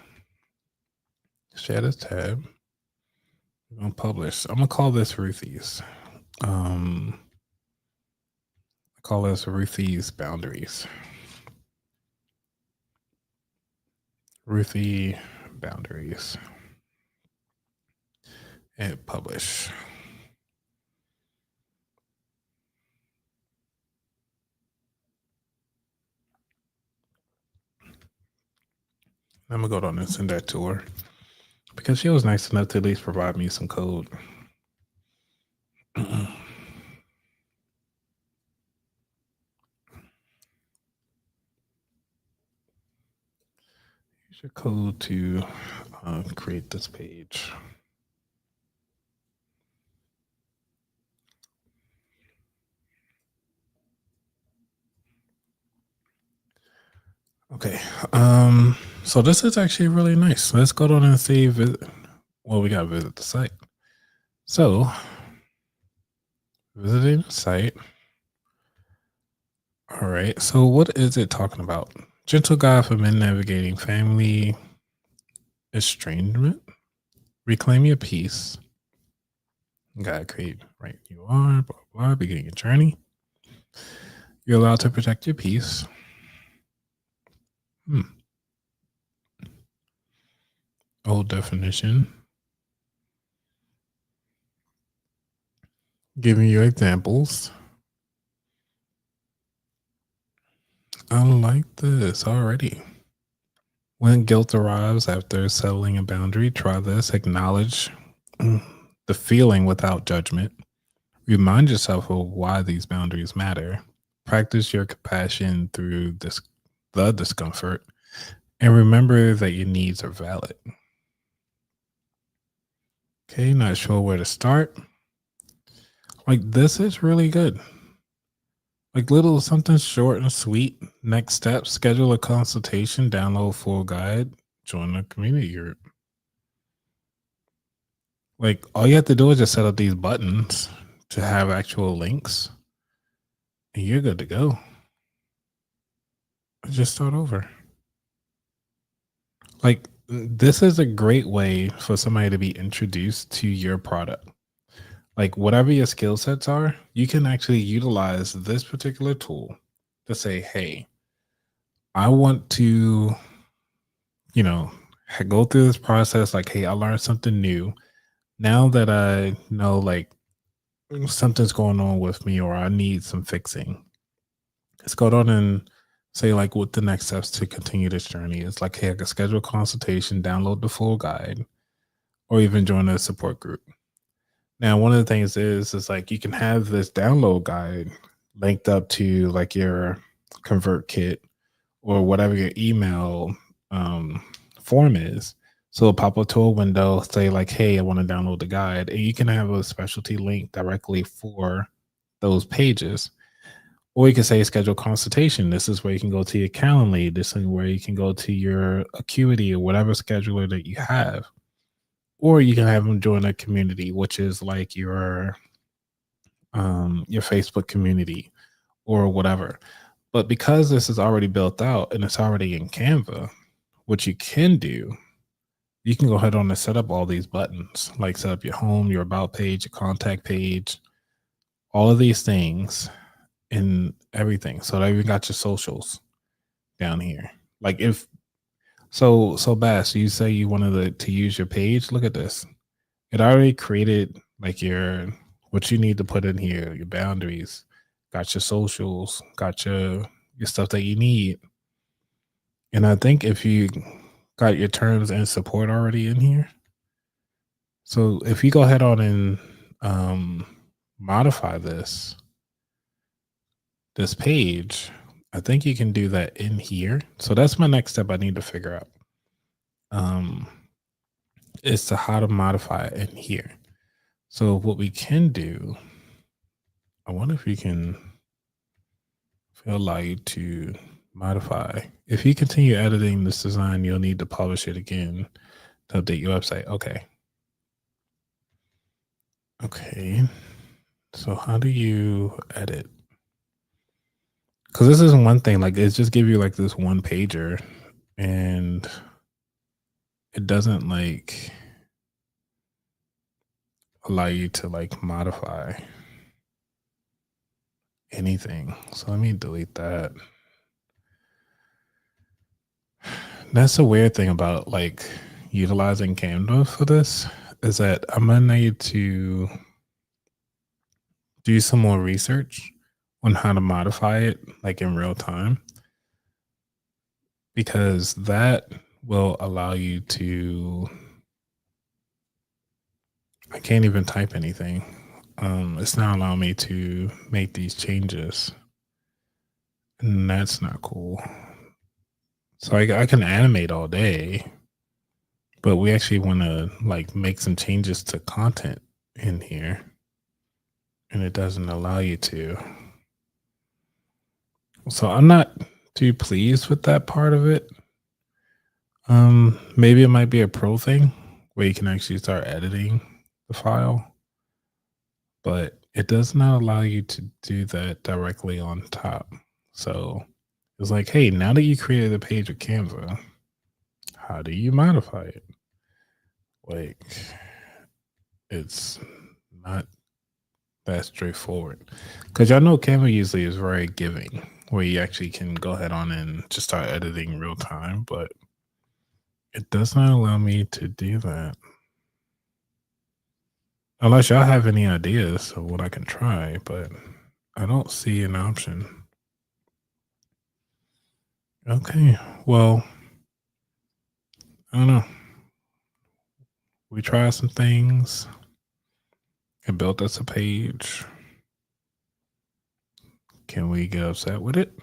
share this tab. We're gonna publish. I'm gonna call this Ruthie's. I call this Ruthie's boundaries. Ruthie boundaries. And publish. I'm gonna go down and send that to her, because she was nice enough to at least provide me some code. Use your code to create this page. Okay. So this is actually really nice. Let's go down and see well, we gotta visit the site. So visiting the site. All right. So what is it talking about? Gentle guide for men navigating family estrangement. Reclaim your peace. Gotta create right you are, blah, blah, beginning a journey. You're allowed to protect your peace. Old definition. giving you examples. I like this already. When guilt arrives after settling a boundary, try this. Acknowledge the feeling without judgment. Remind yourself of why these boundaries matter. Practice your compassion through the discomfort. And remember that your needs are valid. Okay, not sure where to start. Like, this is really good. Like, little something short and sweet. Next step, schedule a consultation, download full guide, join a community group. Like, all you have to do is just set up these buttons to have actual links, and you're good to go. Just start over. Like, this is a great way for somebody to be introduced to your product. Like, whatever your skill sets are, you can actually utilize this particular tool to say, hey, I want to, go through this process. Like, hey, I learned something new. Now that I know, like, something's going on with me or I need some fixing, let's go on and say, like, what the next steps to continue this journey is. Like, hey, I can schedule a consultation, download the full guide, or even join a support group. Now, one of the things is like you can have this download guide linked up to like your convert kit or whatever your email form is. So it'll pop up to a window, say like, hey, I want to download the guide. And you can have a specialty link directly for those pages. Or you can say schedule consultation. This is where you can go to your Calendly. This is where you can go to your Acuity or whatever scheduler that you have. Or you can have them join a community, which is like your Facebook community or whatever. But because this is already built out and it's already in Canva, what you can do, you can go ahead on and set up all these buttons, like set up your home, your about page, your contact page, all of these things and everything. So that even got your socials down here. Like if so Bass, you say you wanted to use your page. Look at this. It already created like what you need to put in here, your boundaries, got your socials, got your stuff that you need. And I think if you got your terms and support already in here, so if you go ahead on and modify this page, I think you can do that in here. So that's my next step I need to figure out. Is to how to modify it in here. So what we can do, I wonder if you can allow you to modify. If you continue editing this design, you'll need to publish it again to update your website. Okay. Okay. So how do you edit? Because this isn't one thing. Like it's just give you like this one pager, and it doesn't like allow you to like modify anything. So let me delete that. That's a weird thing about like utilizing Canva for this is that I'm gonna need to do some more research on how to modify it like in real time, because that will allow you to, I can't even type anything. It's not allowing me to make these changes, and that's not cool. So I can animate all day, but we actually want to like make some changes to content in here, and it doesn't allow you to. So I'm not too pleased with that part of it. Maybe it might be a pro thing where you can actually start editing the file, but it does not allow you to do that directly on top. So it's like, hey, now that you created a page with Canva, how do you modify it? Like, it's not that straightforward, because y'all know Canva usually is very giving, where you actually can go ahead on and just start editing real time, but it does not allow me to do that. Unless y'all have any ideas of what I can try, but I don't see an option. Okay, well, I don't know. We tried some things. It built us a page. Can we get upset with it?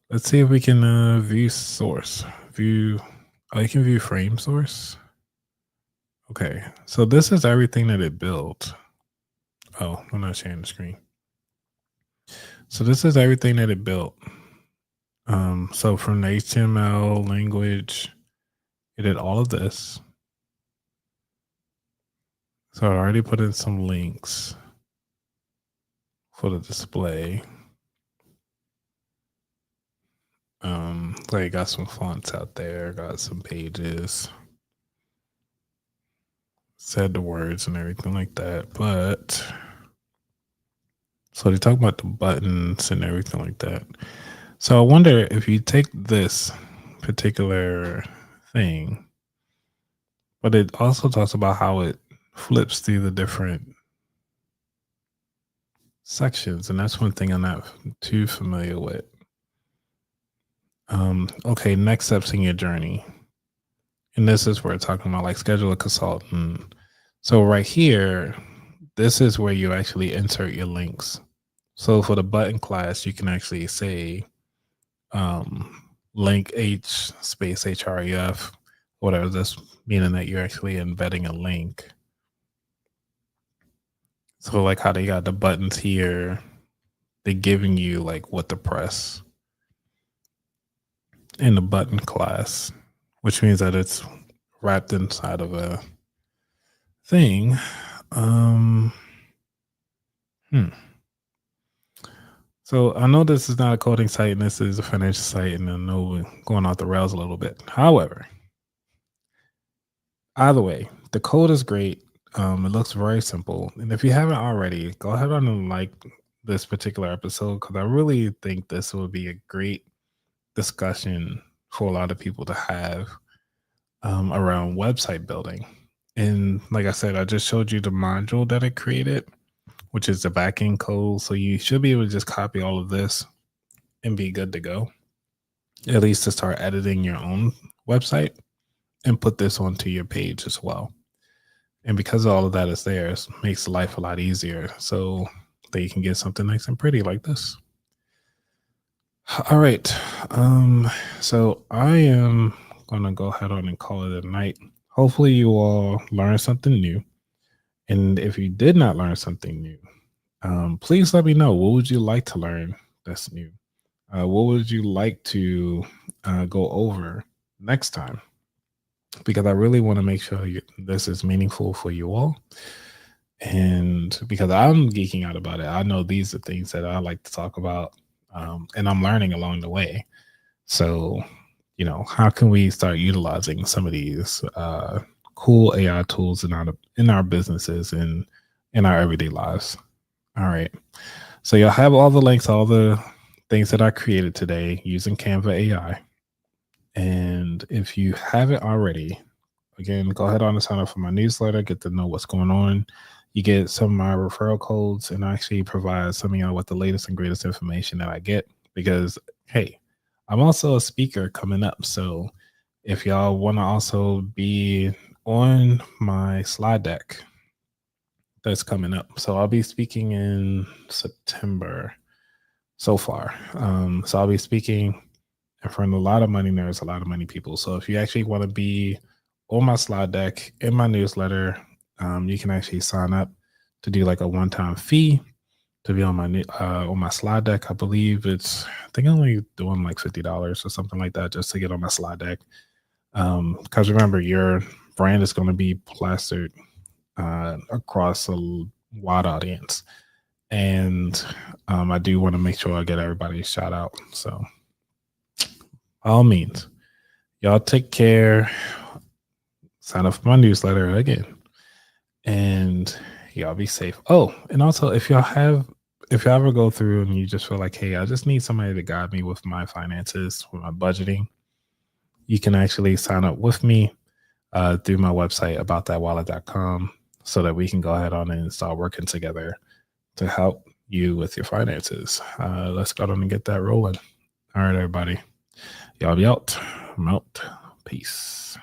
Let's see if we can view source. View. Oh, you can view frame source. Okay, so this is everything that it built. Oh, I'm not sharing the screen. So this is everything that it built. So from the HTML language, it did all of this. So I already put in some links for the display. Like got some fonts out there, got some pages, said the words and everything like that. But so they talk about the buttons and everything like that. So I wonder if you take this particular thing, but it also talks about how it flips through the different sections, and that's one thing I'm not too familiar with. Okay, next steps in your journey. And this is where we're talking about like schedule a consultant. So right here, this is where you actually insert your links. So for the button class, you can actually say link H space href, whatever this meaning that you're actually embedding a link. So like how they got the buttons here, they're giving you like what to press in the button class, which means that it's wrapped inside of a thing. So I know this is not a coding site and this is a financial site, and I know we're going off the rails a little bit. However, either way, the code is great. It looks very simple. And if you haven't already, go ahead and like this particular episode because I really think this would be a great discussion for a lot of people to have around website building. And like I said, I just showed you the module that it created, which is the backend code. So you should be able to just copy all of this and be good to go, at least to start editing your own website and put this onto your page as well. And because all of that is there, it makes life a lot easier so that you can get something nice and pretty like this. All right. So I am going to go ahead on and call it a night. Hopefully you all learned something new. And if you did not learn something new, please let me know. What would you like to learn that's new? What would you like to go over next time? Because I really want to make sure this is meaningful for you all. And because I'm geeking out about it, I know these are things that I like to talk about, and I'm learning along the way. So, how can we start utilizing some of these cool AI tools in our businesses and in our everyday lives? All right. So you'll have all the links, all the things that I created today using Canva AI. And if you haven't already, again, go ahead on and sign up for my newsletter, get to know what's going on. You get some of my referral codes and I actually provide some of y'all with the latest and greatest information that I get because, hey, I'm also a speaker coming up. So if y'all want to also be on my slide deck that's coming up. So I'll be speaking in September so far. So I'll be speaking in front of a lot of money nerds, a lot of money people. So if you actually want to be on my slide deck in my newsletter, you can actually sign up to do like a one-time fee to be on my slide deck. I believe I think I'm only doing like $50 or something like that just to get on my slide deck. Because remember, your brand is going to be plastered across a wide audience. And I do want to make sure I get everybody a shout out. So by all means, y'all take care. Sign up for my newsletter again. And y'all be safe. Oh, and also if y'all ever go through and you just feel like, hey, I just need somebody to guide me with my finances, with my budgeting, you can actually sign up with me. through my website, aboutthatwallet.com, so that we can go ahead on and start working together to help you with your finances. Let's go on and get that rolling. All right, everybody. Y'all be out. I'm out. Peace.